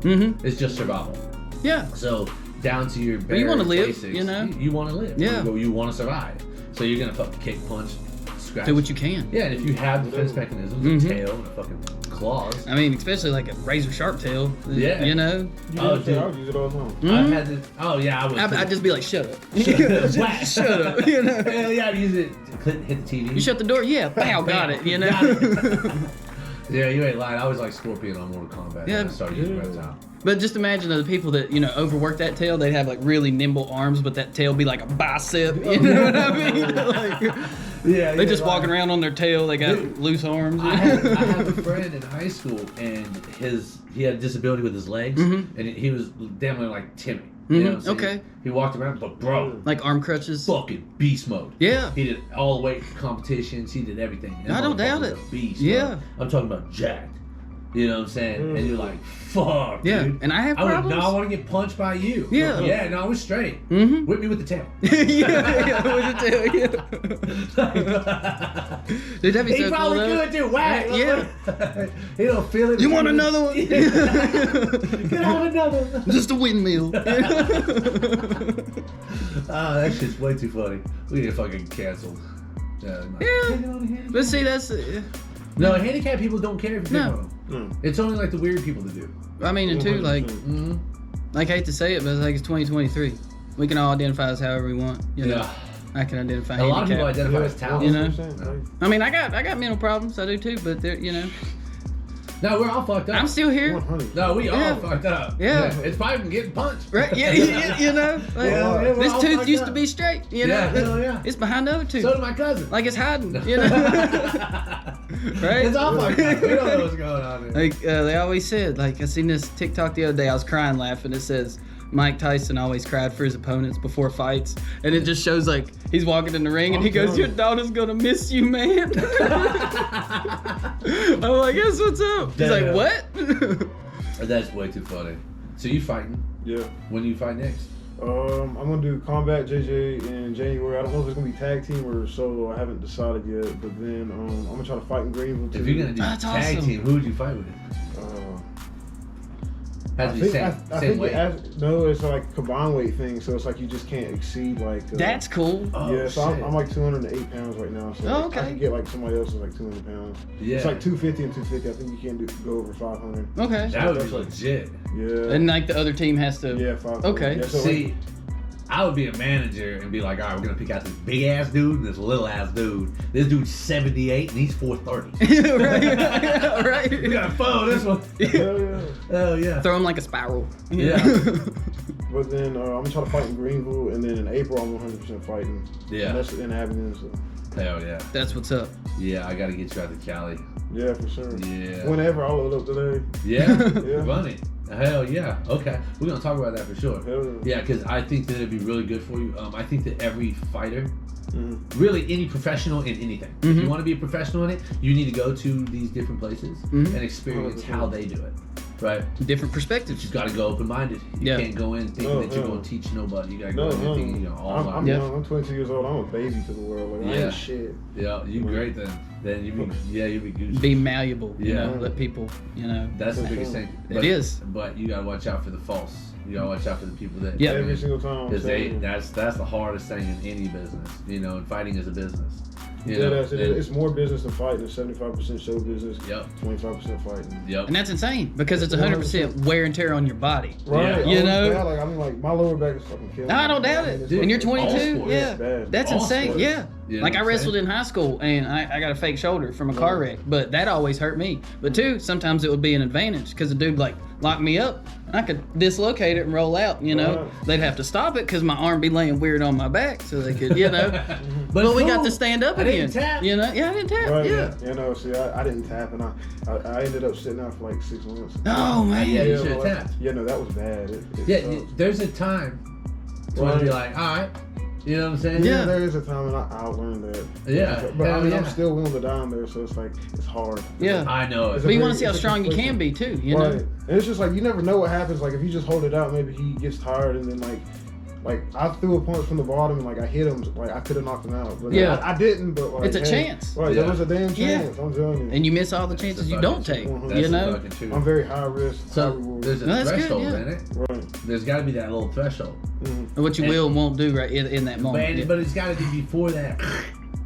It's just survival. Yeah. So down to your bare you wanna live, basics, you know? You want to live. Yeah. You want to survive. So you're gonna fucking kick, punch, scratch. Do what you can. Yeah, and if you have defense mechanisms, a tail and a fucking claws. I mean, especially like a razor sharp tail. Yeah. You know. Oh, I dude. would use it all the time. I've had this. Oh yeah, I would. I'd just be like, shut up. Whack. Shut up. You know. Hell yeah, I'd use it to hit the TV. You shut the door. Yeah. Pow. Got it. You know. Got it. Yeah, you ain't lying. I was like Scorpion on Mortal Kombat. Yeah. And I started using reptile. But just imagine the people that, you know, overwork that tail. They'd have like really nimble arms, but that tail be like a bicep. You know what I mean? Like, Yeah, they just walking around on their tail. They got Dude, loose arms. I had a friend in high school, and he had a disability with his legs, and he was damn near like Timmy. You know, so Okay. He walked around, but bro, Like arm crutches. fucking beast mode. Yeah. He did all the weight competitions. He did everything. That I don't doubt motherfucker it. was a beast. Yeah. Bro. I'm talking about jacked. You know what I'm saying? And you're like, fuck, Yeah. dude. And I have I would problems. not want to get punched by you. Yeah. Yeah, no, I was straight. Mhm. Whip me with the tail. yeah, with the tail, yeah. Dude, that'd be He so probably cool, though. could do whack. Yeah. He don't feel it. You want another one? Can I have another one? Just a windmill. Oh, that shit's way too funny. We need to fucking cancel. Yeah. But see, that's. No, handicapped people don't care if you No. pick on them. It's only like the weird people that do. I mean, and two, like, Mm-hmm. I hate to say it, but it's like it's 2023. We can all identify as however we want. You know? Yeah. I can identify. A lot of people handicap. identify as talented. You know? I mean, I got mental problems. I do too, but they're, you know, No, we're all fucked up. I'm still here. 100. No, we Yeah. all fucked up. Yeah. It's probably from getting punched. Right? Yeah, you know, like, Yeah, we're this all tooth fucked used up. to be straight. You know, Yeah, hell yeah. It's behind the other tooth. So did my cousin. Like it's hiding. You know, right? It's all fucked up. We don't know what's going on here. Like they always said. Like I seen this TikTok the other day. I was crying laughing. It says Mike Tyson always cried for his opponents before fights, and it just shows like he's walking in the ring and he goes, "Your daughter's gonna miss you, man." I'm like, "Yes, what's up?" He's like, Damn. "What?" That's way too funny. So you fighting? Yeah. When do you fight next? I'm gonna do Combat JJ in January. I don't know if it's gonna be tag team or solo. I haven't decided yet. But then I'm gonna try to fight in Greenville too. If you're gonna do That's tag awesome. team, who would you fight with? Has to be same weight. No, it's like combined weight thing. So it's like you just can't exceed like. That's cool. Oh, Yeah, so shit. I'm like 208 pounds right now. So Oh, okay. I can get like somebody else is like 200 pounds. Yeah. It's like 250 and 250. I think you can't go over 500. Okay. That would be legit. Yeah. And like the other team has to. Yeah, 500. Okay. Yeah, so See, I would be a manager and be like, all right, we're gonna pick out this big ass dude and this little ass dude. This dude's 78 and he's 430. Right. We gotta follow this one. Hell yeah. Oh yeah. Throw him like a spiral. Yeah. But then I'm gonna try to fight in Greenville, and then in April I'm 100% fighting. Yeah. And that's in Abilene. So. Hell yeah. That's what's up. Yeah, I gotta get you out to Cali. Yeah, for sure. Yeah. Whenever I'll load up today. Yeah. Yeah. Funny. Hell yeah. Okay. We're gonna talk about that for sure. Hell yeah. Yeah, because I think that it'd be really good for you. I think that every fighter, Mm-hmm. really any professional in anything, if you want to be a professional in it, you need to go to these different places and experience 100%. how they do it. Right? Different perspectives. You got to go open-minded. You can't go in thinking that you're going to teach nobody. You got to go in thinking, all I'm about young. I'm 22 years old. I'm a baby to the world. Like, I ain't shit. Yeah, you great then. Then you be goose. Be malleable. You Yeah. know, let people, you know. That's the biggest thing. It is. But you gotta watch out for the false. You gotta watch out for the people that. Yeah. Every single time. Because that's the hardest thing in any business. You know, and fighting is a business. You Yeah, know, that's it. It's more business than fighting. It's 75% show business. Yep. 25% fighting. Yep. And that's insane because it's 100% wear and tear on your body. Right. Yeah. You know? Bad. Like, I mean, like, my lower back is fucking killing No, I me. don't doubt it. Dude, And you're all 22. sports. Yeah. Bad. That's All insane. sports. Yeah. You know Like I what I'm wrestled saying? in high school and I got a fake shoulder from a car wreck, but that always hurt me. But two, sometimes it would be an advantage because the dude like locked me up and I could dislocate it and roll out, you know. Right. They'd have to stop it because my arm be laying weird on my back so they could, you know. But But we cool. got to stand up I again. didn't tap. You know? Yeah, I didn't tap. Right, Yeah. You know, see, I didn't tap, and I ended up sitting out for like 6 months. Oh man. Yeah, you but should have like, tapped. Yeah, no, that was bad. It Yeah, sucked. there's a time to where Right. you're like, all right, you know what I'm saying? Yeah. There is a time, and I learned that. Yeah. But I Hell mean, yeah. I'm still willing to down there, so it's like, it's hard. Yeah. I know it. But you want to very- see how it's a strong you complete- can be too, you Right. know? And it's just like, you never know what happens. Like, if you just hold it out, maybe he gets tired, and then like I threw a punch from the bottom, and like I hit him, like I could have knocked him out. But Yeah. I didn't, but like, It's a chance. Right, Yeah. there was a damn Yeah. chance. I'm telling you. And you miss all the chances you don't take. That's You the know? fucking truth. I'm very high risk, high So reward. there's a No, that's good, threshold yeah. in it. Right. There's got to be that little threshold. Mm-hmm. What you will and won't do right in that moment. But, Yeah. but it's got to be before that.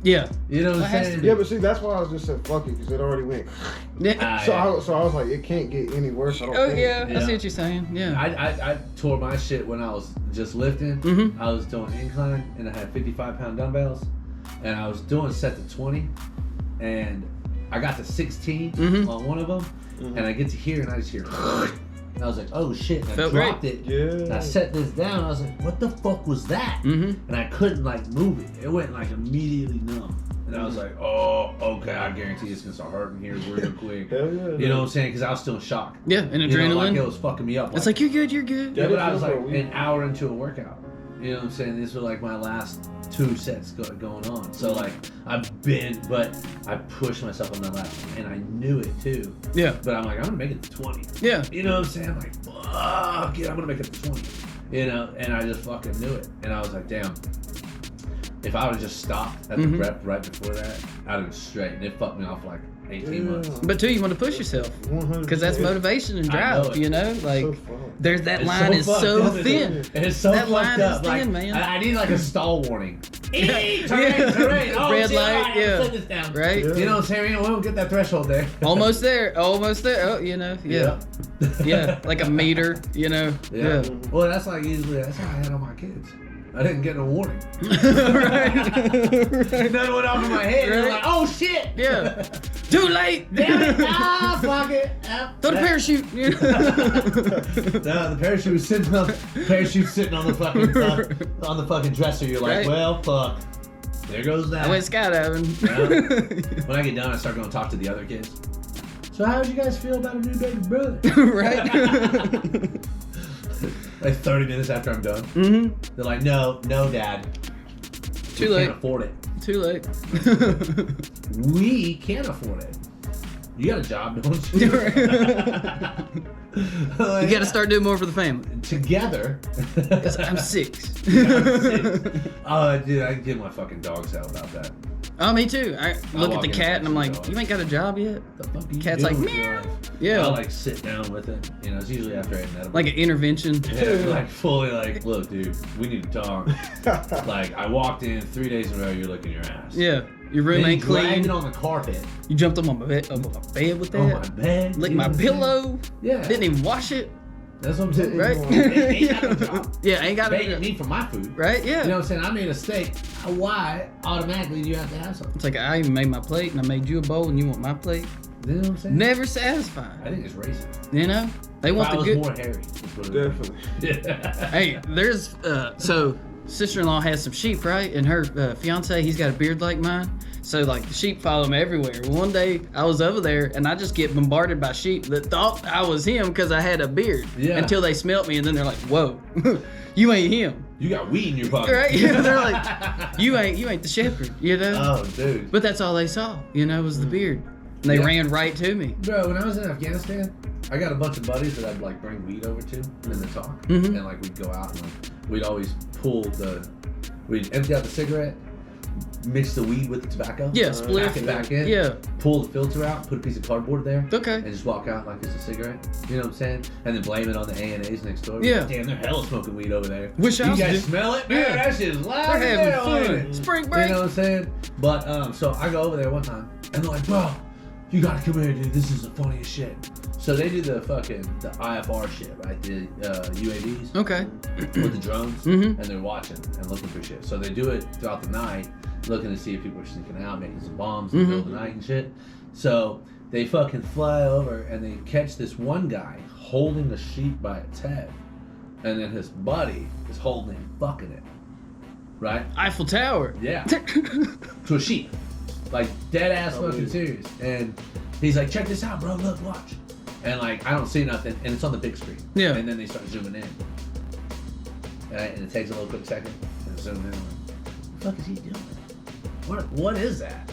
Yeah. You know what It I'm has to saying? be. Yeah, but see, that's why I was just said fuck it, because it already went. Yeah. So I was like, it can't get any worse. I don't Oh think. yeah, I Yeah. see what you're saying. Yeah. I tore my shit when I was just lifting. Mhm. I was doing incline and I had 55-pound dumbbells, and I was doing set to 20, and I got to 16 Mhm. on one of them, and I get to here and I just hear. And I was like, oh shit! And I Felt dropped great. it. Yeah. And I set this down. I was like, what the fuck was that? Mm-hmm. And I couldn't like move it. It went like immediately numb. And I was like, oh, okay, I guarantee it's gonna start hurting here real quick. Hell yeah. You know what I'm saying? Because I was still in shock. Yeah, and You know, like adrenaline. it was fucking me up. It's like you're good, you're good. yeah, Yeah, but I it was feels like like we- an hour into a workout. You know what I'm saying? These were like my last 2 sets going on. So like but I pushed myself on that last one, and I knew it too. Yeah. But I'm like, I'm gonna make it to 20. Yeah. You know what I'm saying? I'm like, fuck it, I'm gonna make it to 20. You know, and I just fucking knew it. And I was like, damn. If I would have just stopped at the rep right before that, I'd have been straight. And it fucked me off like 18 months. But two, you want to push yourself 100%. because that's motivation and I know drive. it. You know, like So fun. there's that It's line is fucked so up, isn't thin. it? It's so That fucked line up. is Like, thin, man. I need like a stall warning. Terrain. Oh, Red shit, light, all right, yeah. Set this down. Right? Yeah. You know what I'm saying? We don't get that threshold there. Almost there. Almost there. Oh, you know. Yeah. Yeah. Like a meter. You know. Yeah. Yeah. Well, that's like usually that's how I had on my kids. I didn't get no warning. Right. Nothing went off in my head. Right. Right. Like, oh shit. Yeah. Too late. Damn it. Ah, fuck it. Ah. Throw the parachute. No, the parachute was sitting on the fucking dresser. You're like, Right. well, fuck. There goes that. I went skydiving. Yeah. When I get done, I start going to talk to the other kids. So how did you guys feel about a new baby brother? Right. Like 30 minutes after I'm done. Mm-hmm. They're like, no, dad. Too We late. can't afford it. Too late. We can't afford it. You got a job, don't you? You got to start doing more for the family. Together. 'Cause I'm 6. Oh, dude, I can give my fucking dog's hell about that. Oh, me too. I look at walk the in cat and I'm like, dog. you ain't got a job yet? The fuck you Cat's doing like, with your meow. life? Yeah. I'll like sit down with it. You know, it's usually after I ate an edible. Like an intervention. Yeah, like fully like, look, dude, we need to talk. Like, I walked in 3 days in a row, you're licking your ass. Yeah. Your room Then ain't you dragged clean. it on the carpet. You jumped on my bed with that. On my bed. Licked you my know what I'm pillow. saying? Yeah. Didn't even wash it. That's what I'm saying. Right? Ain't got no job. Yeah, ain't got They to. need for my food. Right? Yeah. You know what I'm saying? I made a steak. Why automatically do you have to have something? It's like I even made my plate and I made you a bowl and you want my plate. You know what I'm saying? Never satisfied. I think it's racist. You know? They want If I the was good. more hairy. That's what it is. Definitely. Yeah. Hey, there's so sister-in-law has some sheep, right? And her fiance, he's got a beard like mine. So like the sheep follow him everywhere. One day I was over there and I just get bombarded by sheep that thought I was him because I had a beard. Yeah. Until they smelt me and then they're like, "Whoa, you ain't him." You got weed in your pocket. Right? Yeah, they're like, you ain't the shepherd, you know? Oh, dude. But that's all they saw, you know, was the beard. And they Yeah. ran right to me. Bro, when I was in Afghanistan, I got a bunch of buddies that I'd like bring weed over to and then talk. Mhm. And like we'd go out and like we'd always we'd empty out the cigarette, mix the weed with the tobacco. Yeah, pack split. it back in. Yeah. Pull the filter out, put a piece of cardboard there. Okay. And just walk out like it's a cigarette. You know what I'm saying? And then blame it on the A&As next door. Yeah. Damn, they're hella smoking weed over there. Wish I you was guys just- smell it? Man, Yeah. that shit is loud. They're as having hell, fun. ain't it? Spring break. You know what I'm saying? But so I go over there one time and they're like, bro, you gotta come here, dude. This is the funniest shit. So they do the IFR shit, right? The UAVs Okay. with the drones, Mhm. and they're watching and looking for shit. So they do it throughout the night, looking to see if people are sneaking out, making some bombs in the middle of the night and shit. So they fucking fly over and they catch this one guy holding a sheep by its head, and then his buddy is holding him, fucking it, right? Eiffel Tower. Yeah. To a sheep. Like, dead ass fucking serious. And he's like, check this out, bro, look, watch. And like, I don't see nothing, and it's on the big screen. Yeah. And then they start zooming in. And it takes a little quick second, and zoom in. Like, what the fuck is he doing? What is that?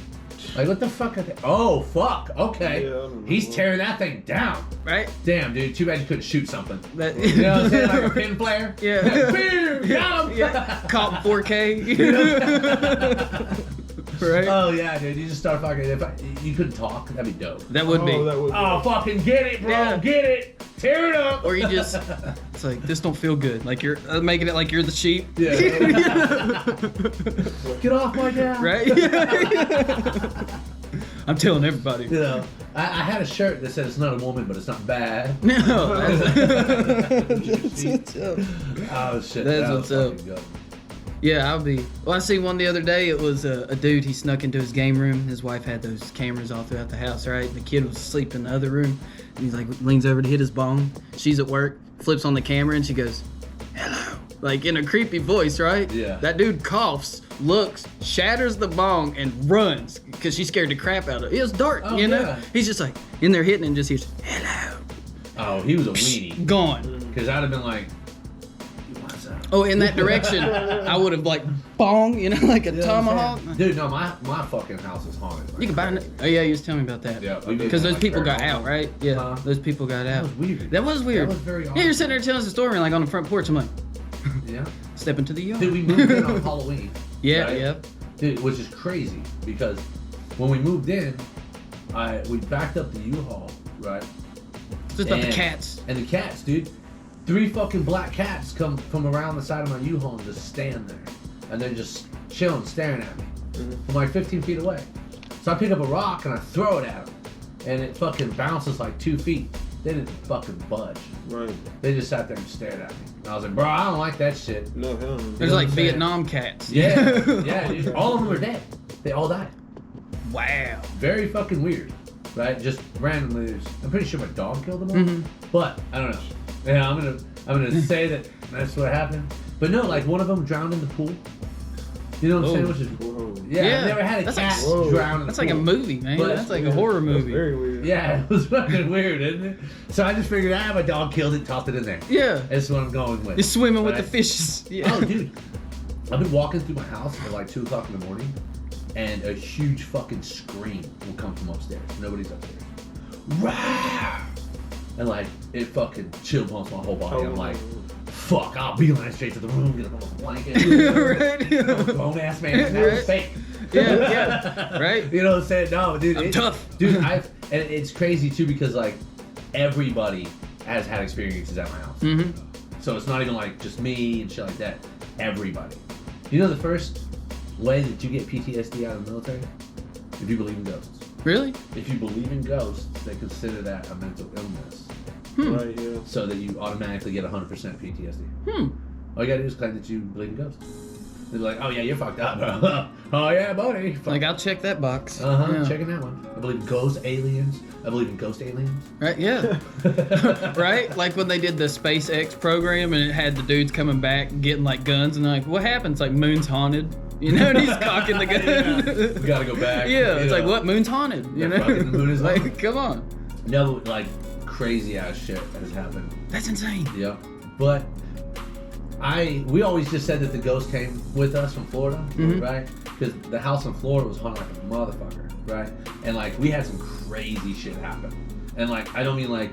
Like, what the fuck are they? Oh, fuck, okay. Yeah, I don't know. He's tearing that thing down. Right? Damn, dude, too bad you couldn't shoot something. That, You know what I'm saying? Like a pin player? Yeah. Boom, got him! Yeah. Caught in 4K. Right? Oh yeah, dude. You just start fucking. You couldn't talk, that'd be dope. That would be. That would be. Oh, fucking get it, bro. Yeah. Get it. Tear it up. Or you just, it's like, this don't feel good. Like you're making it like you're the sheep. Yeah. Get off my dad. Right? I'm telling everybody. You know, I had a shirt that said it's not a woman, but it's not bad. No. That's what's up. Oh shit. That's that what's was up. fucking good. Yeah, I'll be. Well, I seen one the other day. It was a dude. He snuck into his game room. His wife had those cameras all throughout the house, right? The kid was asleep in the other room. And he's like, leans over to hit his bong. She's at work, flips on the camera, and she goes, "Hello." Like in a creepy voice, right? Yeah. That dude coughs, looks, shatters the bong, and runs because she scared the crap out of it. It was dark, Oh, you know? yeah. He's just like in there hitting and just hears, "Hello." Oh, he was a weenie. Gone. Because I'd have been like, you want some? Oh, in that direction, I would have like bong, you know, like a You know what I'm tomahawk. saying? Dude, no, my fucking house is haunted. Like, You can buy it. Oh yeah, you was telling me about that. Yeah, we did Because that, those like, people got paranormal. out, right? Yeah, Huh? those people got out. was weird. That was weird. That was very Yeah, you're odd. sitting there telling us a story, like on the front porch. I'm like, Yeah. step into the yard. Dude, we moved in on Halloween. Yeah, right? yeah. Dude, which is crazy because when we moved in, we backed up the U-Haul, right? Just about the And- cats. And the cats, dude. 3 fucking black cats come from around the side of my U-Haul and just stand there. And they're just chilling, staring at me from like 15 feet away. So I pick up a rock and I throw it at them. And it fucking bounces like 2 feet. They didn't fucking budge. Right. They just sat there and stared at me. And I was like, bro, I don't like that shit. No, hell no. There's know what like I'm saying? Vietnam cats. Yeah, yeah, dude. All of them are dead. They all died. Wow. Very fucking weird, right? Just randomly. I'm pretty sure my dog killed them all, Mhm. but I don't know. Yeah, I'm gonna say that that's what happened. But no, like one of them drowned in the pool. You know what I'm saying? Oh. Which is Whoa. yeah, Yeah, I've never had a that's cat like- drown in the That's pool. like a movie, man. But- That's like Yeah, a horror that's movie. very weird. Yeah, it was fucking weird, isn't it? So I just figured, my dog killed it, tossed it in there. Yeah. That's what I'm going with. You're swimming with Right? the fishes. Yeah. Oh, dude. I've been walking through my house at like 2 o'clock in the morning, and a huge fucking scream will come from upstairs. Nobody's upstairs. Rah! And like, it fucking chill bumps my whole body. I'm like, fuck, I'll beeline straight to the room, get a little blanket. Right? Grown ass man, that was Right. fake. Yeah, yeah. Right? You know what I'm saying? No, dude. I'm tough. Dude, and it's crazy too because like, everybody has had experiences at my house. Mm-hmm. So it's not even like just me and shit like that. Everybody. You know the first way that you get PTSD out of the military? If you believe in ghosts. Really? If you believe in ghosts, they consider that a mental illness. Right, yeah. So that you automatically get 100% PTSD. All you gotta do is claim that you believe in ghosts. They're like, oh yeah, you're fucked up, bro. Oh yeah, buddy. Like, I'll check that box. Checking that one. I believe in ghost aliens. I believe in ghost aliens. Right, yeah. Right? Like when they did the SpaceX program and it had the dudes coming back getting like guns and they're like, what happens? Like, moon's haunted. You know, and he's cocking the gun. We gotta go back. Yeah, it's like, what? Moon's haunted. You know? Fucking the moon is like, haunted. come on. No, like, crazy ass shit has happened. That's insane. Yeah. But we always just said that the ghost came with us from Florida, right? Because the house in Florida was haunted like a motherfucker, right? And like, we had some crazy shit happen. And like, I don't mean like,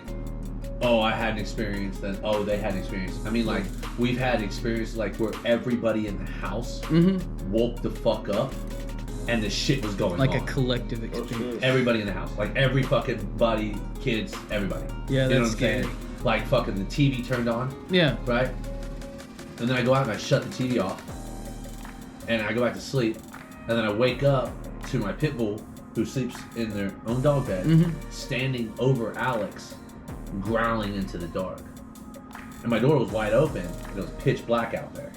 oh, I had an experience, then oh, they had an experience. I mean like, we've had experiences like where everybody in the house woke the fuck up and the shit was going on. Like a collective experience. Everybody in the house. Like every fucking buddy, kids, everybody. Yeah, you know that's what I'm scary. saying? Like fucking the TV turned on. Yeah. Right? And then I go out and I shut the TV off. And I go back to sleep. And then I wake up to my pit bull, who sleeps in their own dog bed, standing over Alex, growling into the dark. And my door was wide open, and it was pitch black out there.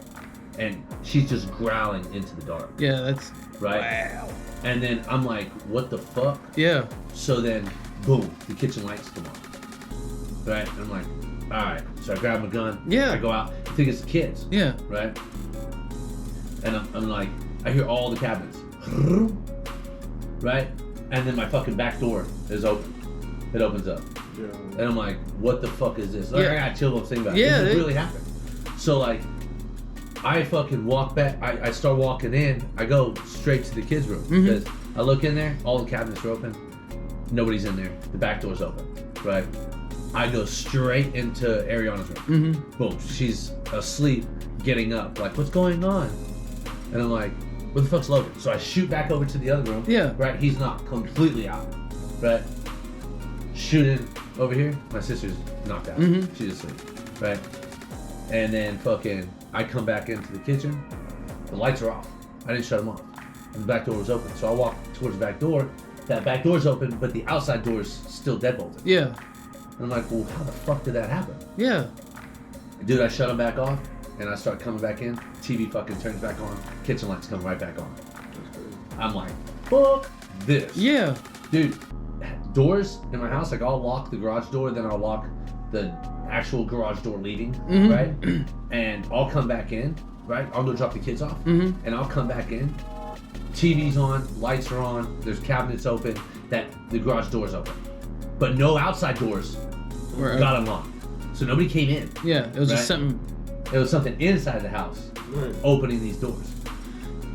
And she's just growling into the dark. Yeah, that's... Right? Wow. And then I'm like, what the fuck? Yeah. So then, boom, the kitchen lights come on. Right? And I'm like, alright. So I grab my gun. Yeah. I go out. I think it's the kids. Yeah. Right? And I'm like, I hear all the cabinets. Right? And then my fucking back door is open. It opens up. Yeah. And I'm like, what the fuck is this? Like, I got chills thinking about it. Yeah, This really happened. So like, I fucking walk back. I start walking in. I go straight to the kids' room because I look in there. All the cabinets are open. Nobody's in there. The back door's open. Right. I go straight into Ariana's room. Boom. She's asleep, getting up. Like, what's going on? And I'm like, where the fuck's Logan? So I shoot back over to the other room. Yeah. Right. He's not completely out. Right. Shooting over here. My sister's knocked out. She's asleep. Right. And then fucking, I come back into the kitchen. The lights are off. I didn't shut them off. And the back door was open. So I walk towards the back door. That back door's open, but the outside door's still deadbolted. Yeah. And I'm like, well, how the fuck did that happen? Yeah. Dude, I shut them back off, and I start coming back in. TV fucking turns back on. Kitchen lights come right back on. I'm like, fuck this. Yeah. Dude, doors in my house, like I'll lock the garage door, then I'll lock the actual garage door leading, right? And I'll come back in, right? I'll go drop the kids off, and I'll come back in. TV's on, lights are on, there's cabinets open, that the garage door's open. But no outside doors got unlocked. So nobody came in. Yeah, it was just something. It was something inside the house opening these doors.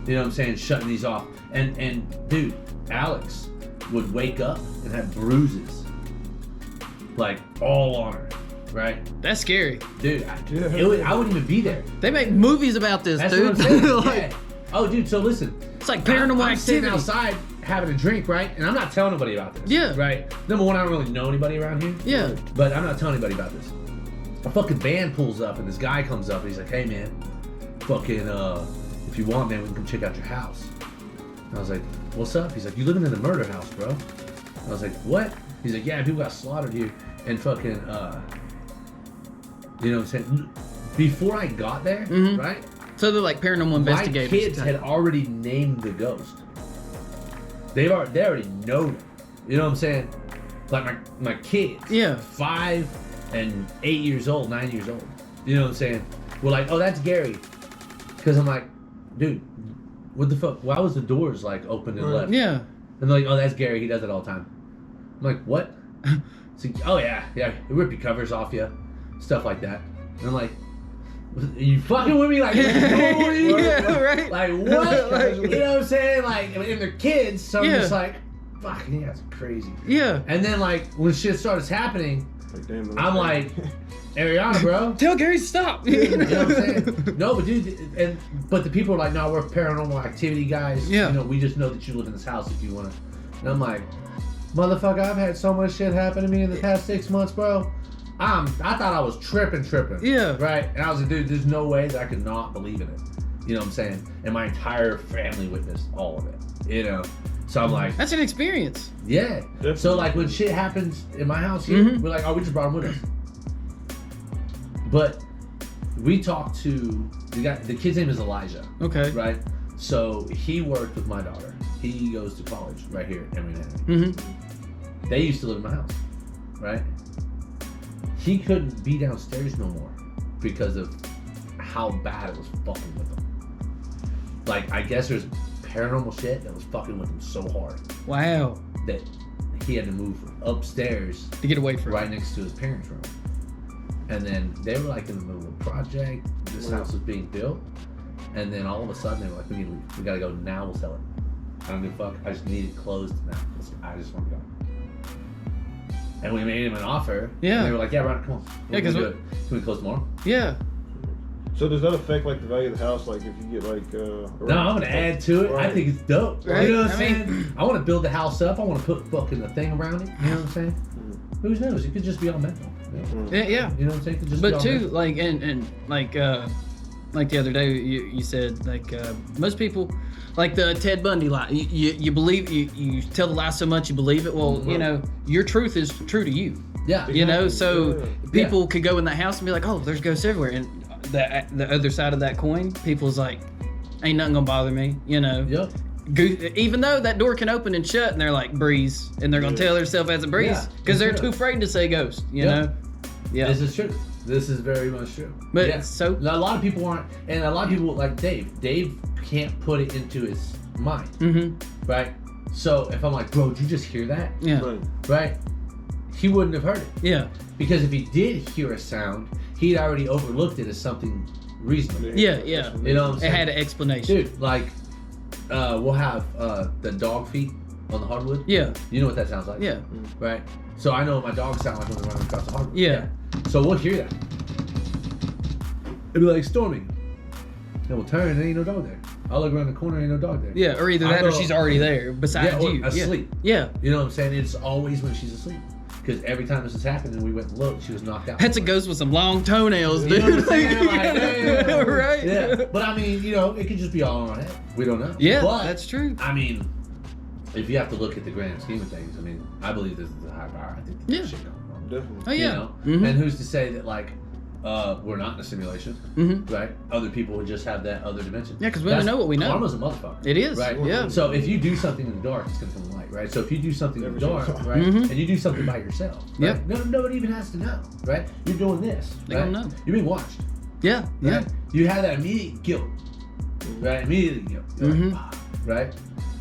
You know what I'm saying? Shutting these off. And dude, Alex would wake up and have bruises. Like all on her. Right? That's scary. Dude, I wouldn't even be there. They make movies about this, That's dude. what I'm saying. Like, yeah. Oh, dude, so listen. It's like paranormal I'm sitting activity. outside having a drink, right? And I'm not telling nobody about this. Yeah. Right? Number one, I don't really know anybody around here. Yeah. But I'm not telling anybody about this. A fucking van pulls up and this guy comes up and he's like, hey man, fucking if you want, man, we can come check out your house. And I was like, what's up? He's like, you living in the murder house, bro. And I was like, what? He's like, yeah, people got slaughtered here. And fucking you know what I'm saying? Before I got there, right? So they're like paranormal investigators. My kids had already named the ghost. They already know them. You know what I'm saying? Like my kids. Yeah. 5 and 8 years old, 9 years old. You know what I'm saying? We're like, oh, that's Gary. Because I'm like, dude, what the fuck? Why was the doors like open and left? Yeah. And they're like, oh, that's Gary. He does it all the time. I'm like, what? It's like, oh yeah, they rip your covers off you, stuff like that. And I'm like, are you fucking with me? Like, yeah, right. Like what? Like, you know what I'm saying? Like, and they're kids, so I'm just like, fuck, yeah, that's crazy. Yeah. And then like when shit starts happening, Damn, I'm like, Ariana, bro. Tell Gary to stop. You know what I'm saying? No, but dude, but the people are like, no, we're paranormal activity guys. Yeah. You know, we just know that you live in this house if you want to. And I'm like, motherfucker, I've had so much shit happen to me in the past 6 months, bro. I thought I was tripping. Yeah. Right? And I was like, dude, there's no way that I could not believe in it. You know what I'm saying? And my entire family witnessed all of it. You know? So I'm like, that's an experience. yeah. Definitely. So like when shit happens in my house here, we're like, oh, we just brought him with us. But we talked to the guy. The kid's name is Elijah. Okay. Right. So he worked with my daughter. He goes to college right here at Emory. Mm-hmm. They used to live in my house. Right. He couldn't be downstairs no more because of how bad it was fucking with him. Like, I guess there's paranormal shit that was fucking with him so hard. Wow. That he had to move upstairs to get away from right next to his parents' room. And then they were like in the middle of a project. This house was being built. And then all of a sudden they were like, we need to leave. We gotta go now, we'll sell it. I don't give a fuck. I just need it closed now. I just want to go. And we made him an offer. Yeah. And they were like, yeah, right, come on. Yeah, because can we close tomorrow? Yeah. So does that affect like the value of the house? Like if you get like no, I'm gonna add to it. Right. I think it's dope. Right. You know what I'm saying? I want to build the house up. I want to put fucking a thing around it. You know what I'm saying? Who knows? It could just be all mental. You know? Yeah. You know what I'm saying? It could just but be all too, mental. like and like the other day you said like most people like the Ted Bundy lie. You believe you tell the lie so much you believe it. Well, you know your truth is true to you. Yeah. You know, so people could go in that house and be like, oh, there's ghosts everywhere, and the other side of that coin, people's like, ain't nothing gonna bother me, you know. Yep. Even though that door can open and shut, and they're like breeze, and they're gonna tell themselves as a breeze because they're too afraid to say ghost, you know. Yeah. This is true. This is very much true. But it's so now, a lot of people aren't, and a lot of people like Dave. Dave can't put it into his mind, right? So if I'm like, bro, did you just hear that? Yeah. Right. He wouldn't have heard it. Yeah. Because if he did hear a sound, he'd already overlooked it as something reasonable. Yeah. You know what I'm saying? It had an explanation. Dude, like, we'll have the dog feet on the hardwood. Yeah. You know what that sounds like? Yeah. Right? So I know what my dogs sound like when they're running across the hardwood. Yeah. So we'll hear that. It'll be like storming. Then we'll turn and there ain't no dog there. I'll look around the corner, ain't no dog there. Yeah, or either that or she's already there besides or you. asleep. Yeah. You know what I'm saying? It's always when she's asleep. Because every time this has happened and we went and looked, she was knocked out. That's a ghost with some long toenails, dude. You know what I'm saying? Like, damn. Right? Yeah. But I mean, you know, it could just be all in our head. We don't know. Yeah, but, that's true. I mean, if you have to look at the grand scheme of things, I mean, I believe this is a high power. I think there's shit going on. Definitely. Oh, yeah. You know? And who's to say that, like, we're not in a simulation, right? Other people would just have that other dimension. Yeah, because we don't know what we know. Karma's a motherfucker. It is, right? Yeah. So if you do something in the dark, it's gonna come to light, right? So if you do something in the dark, right, and you do something by yourself, right? Nobody even has to know, right? You're doing this, They right? don't know. You're being watched. Yeah, yeah. Right? You have that immediate guilt, right? Immediate guilt, you're like, "Ah," right?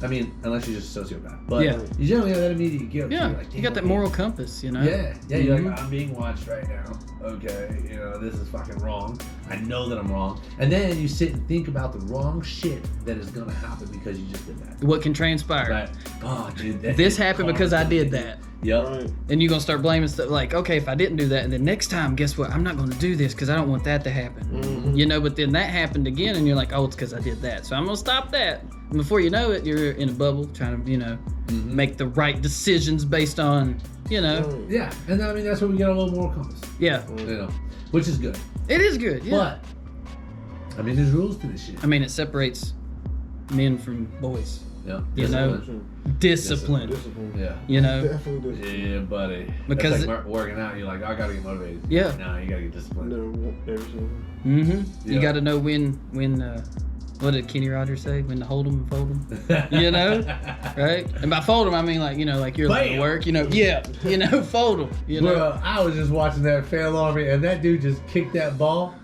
I mean, unless you're just a sociopath, but you generally have that immediate guilt. Yeah, You're like, you got that moral compass, you know? Yeah, you're like, I'm being watched right now. Okay, you know, this is fucking wrong. I know that I'm wrong. And then you sit and think about the wrong shit that is gonna happen because you just did that. What can transpire? Right. Oh, dude, this happened because I did that. Yep. Right. And you're gonna start blaming stuff like, okay, if I didn't do that, and then next time, guess what? I'm not gonna do this because I don't want that to happen. You know, but then that happened again, and you're like, oh, it's because I did that. So I'm gonna stop that. And before you know it, you're in a bubble trying to, you know, make the right decisions based on, you know. Yeah, and I mean, that's where we get a little more compass. Yeah. You know, which is good. It is good, yeah. But, I mean, there's rules to this shit. I mean, it separates men from boys. Yeah. You know? Discipline. Yeah. You know? Definitely discipline. Yeah, buddy. Because it's like working out, you're like, I gotta get motivated. Yeah. No, you gotta get disciplined. You gotta know when what did Kenny Rogers say? When to hold 'em and fold 'em. You know? Right? And by fold 'em, I mean like, you know, like you're like at work, you know? Yeah. You know, fold 'em. You know? Bro, I was just watching that fail on me, and that dude just kicked that ball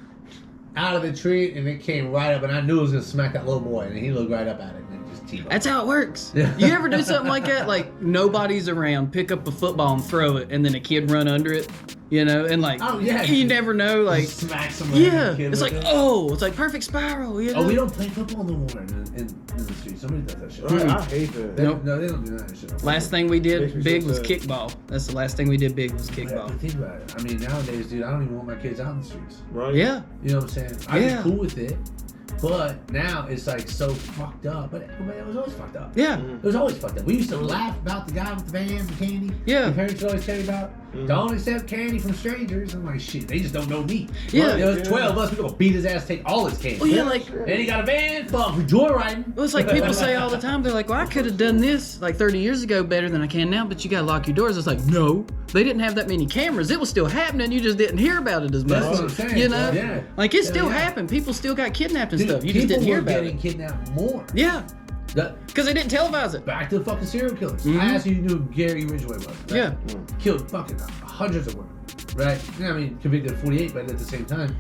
out of the tree, and it came right up, and I knew it was gonna smack that little boy, and he looked right up at it, and it just teed That's how it works. You ever do something like that? Like nobody's around, pick up a football and throw it, and then a kid run under it, you know? And like, you never know, like, just smack somebody. yeah, it's like, it's like perfect spiral, you know? Oh, we don't play football no more in the street. Somebody does that shit. Right, I hate that. No, they don't do that shit. Last thing we did big was kickball. That's the last thing we did big was Yeah, kickball. but think about it. I mean, nowadays, dude, I don't even want my kids out in the streets. Right? Yeah. You know what I'm saying? I'd be cool with it, but now it's like so fucked up. But it was always fucked up. Yeah. It was always fucked up. We used to laugh about the guy with the van, the candy. Yeah. The parents would always tell you about. Don't accept candy from strangers. I'm like, shit, they just don't know me. Yeah. There's 12 of us. We're going to beat his ass, take all his candy. Well, yeah, like... And he got a van, fuck, for joyriding. Well, it's like people say all the time, they're like, well, I could have done this like 30 years ago better than I can now, but you got to lock your doors. It's like, no. They didn't have that many cameras. It was still happening. You just didn't hear about it as much. That's what I'm saying. You know? Yeah. Like, it still happened. People still got kidnapped and Dude, stuff. You just didn't hear about getting it. kidnapped more. Yeah. Because they didn't televise it. Back to the fucking serial killers. I asked you who Gary Ridgway was. Right? Yeah. Killed fucking hundreds of women. Right? You know, I mean, convicted of 48, but at the same time,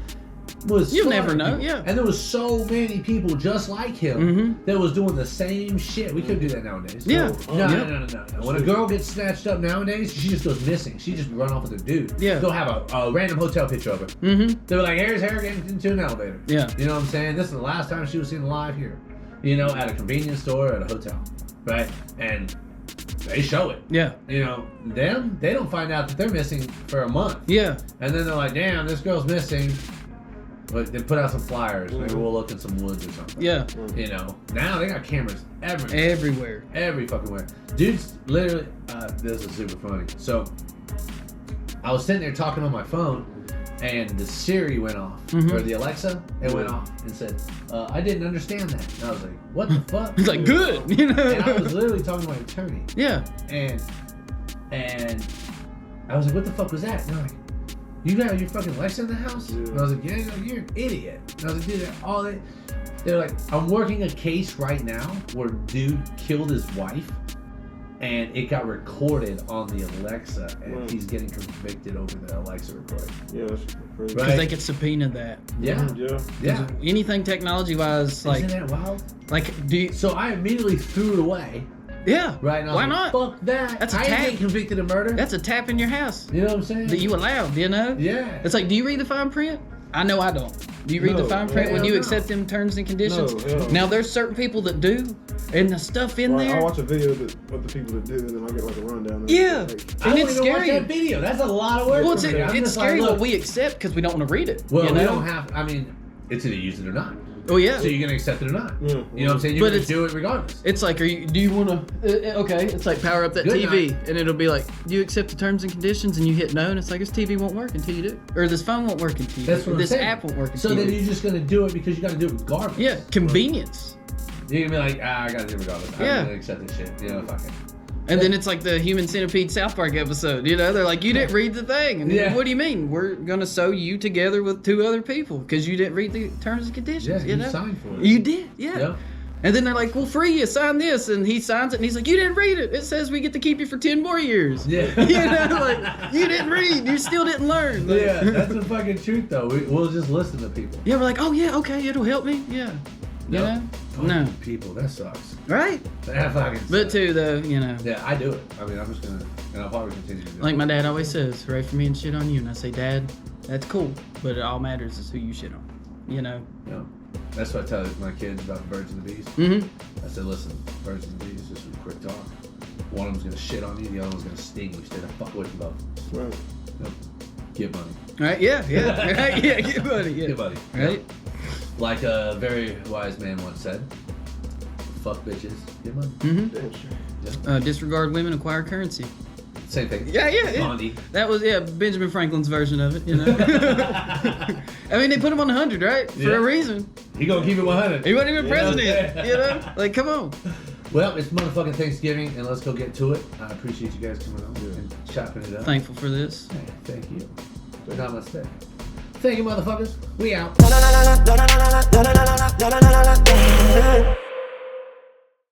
was You'll never slaughtering know, people. yeah. And there was so many people just like him that was doing the same shit. We couldn't do that nowadays. Yeah. No. When a girl gets snatched up nowadays, she just goes missing. She just run off with a dude. Yeah. They'll have a random hotel picture of her. They're like, here's her getting into an elevator. Yeah. You know what I'm saying? This is the last time she was seen alive here. You know, at a convenience store or at a hotel. Right? And they show it. Yeah. You know, them, they don't find out that they're missing for a month. Yeah. And then they're like, damn, this girl's missing. But they put out some flyers. Maybe we'll look in some woods or something. Yeah. You know, now they got cameras everywhere. Everywhere. Every fucking where. Dudes, literally, this is super funny. So, I was sitting there talking on my phone, and the Siri went off, or the Alexa, it went off and said, I didn't understand that. And I was like, what the fuck? It's like, good, you know? And I was literally talking to my attorney. Yeah. And I was like, what the fuck was that? And they're like, you got your fucking Alexa in the house? Yeah. And I was like, yeah, you're an idiot. And I was like, dude, they're like, I'm working a case right now where dude killed his wife, and it got recorded on the Alexa, and he's getting convicted over the Alexa recording. Yeah, that's crazy. Because they could subpoena that. Yeah. Yeah. Anything technology-wise, like... Isn't that wild? Like, do you... So I immediately threw it away. Yeah. Right now. Why not? Fuck that. That's a I tap. ain't getting convicted of murder. That's a tap in your house. You know what I'm saying? That you allowed, you know? Yeah. It's like, do you read the fine print? I know I don't. Do you read the fine print when you accept them terms and conditions? No. Now, there's certain people that do, and the stuff in there... I watch a video of the people that do, and then I get like a rundown. Yeah. Like, And I it's don't even scary. watch that video. That's a lot of work. Well, for me. I'm it's just scary like, what look, we accept because we don't want to read it. Well, you know? we don't have. I mean, it's either use it or not. Oh yeah. So you're gonna accept it or not. Yeah. You know what I'm saying? You're gonna do it regardless. It's like, do you want to? Okay, it's like power up that Good TV, night. and it'll be like, do you accept the terms and conditions? And you hit no, and it's like, this TV won't work until you do, or this phone won't work until you That's do, what or this I'm saying. app won't work So until then you do. you're just gonna do it because you gotta do it regardless. Yeah, convenience. You're gonna be like, I gotta do it regardless. Yeah. I'm gonna accept this shit. You know, fuck it. And then it's like the Human Centipede South Park episode. You know, they're like, you didn't read the thing. And Yeah. what do you mean? We're gonna sew you together with 2 other people because you didn't read the terms and conditions. Yeah, you you know? signed for it. You did, yeah. Yeah. And then they're like, we'll free you, sign this. And he signs it, and he's like, you didn't read it. It says we get to keep you for 10 more years. Yeah. You know, like, you didn't read. You still didn't learn. Like, Yeah, that's the fucking truth though. We'll just listen to people. yeah, we're like, oh, yeah, okay, it'll help me. Yeah. You know? Fucking No. people, that sucks. Right? That fucking sucks. But too, though, you know, Yeah, I do it. I mean, I'm just gonna, and I'll probably continue to do it. like my dad always says, hooray for me and shit on you. And I say, Dad, that's cool. But it all matters is who you shit on. You know? Yeah. That's what I tell my kids about birds and the bees. Mm-hmm. I said, listen, birds and the bees, just a quick talk. One of them's gonna shit on you, the other one's gonna sting you. Stay the fuck away from both. right. Yep. Get money. Right? Yeah, yeah. Right? Yeah, get money. Yeah. Get money. Right? Like a very wise man once said, fuck bitches, get money. Mm-hmm. Damn sure. Disregard women, acquire currency. Same thing. Yeah. Gandhi. That was, Benjamin Franklin's version of it, you know? I mean, they put him on 100, right? For Yeah. a reason. He gonna keep it 100. He wasn't even You know what I'm president, saying? you know? Like, come on. Well, it's motherfucking Thanksgiving, and let's go get to it. I appreciate you guys coming on and chopping it up. Thankful for this. Hey, thank you. Namaste. Thank you, motherfuckers. We out.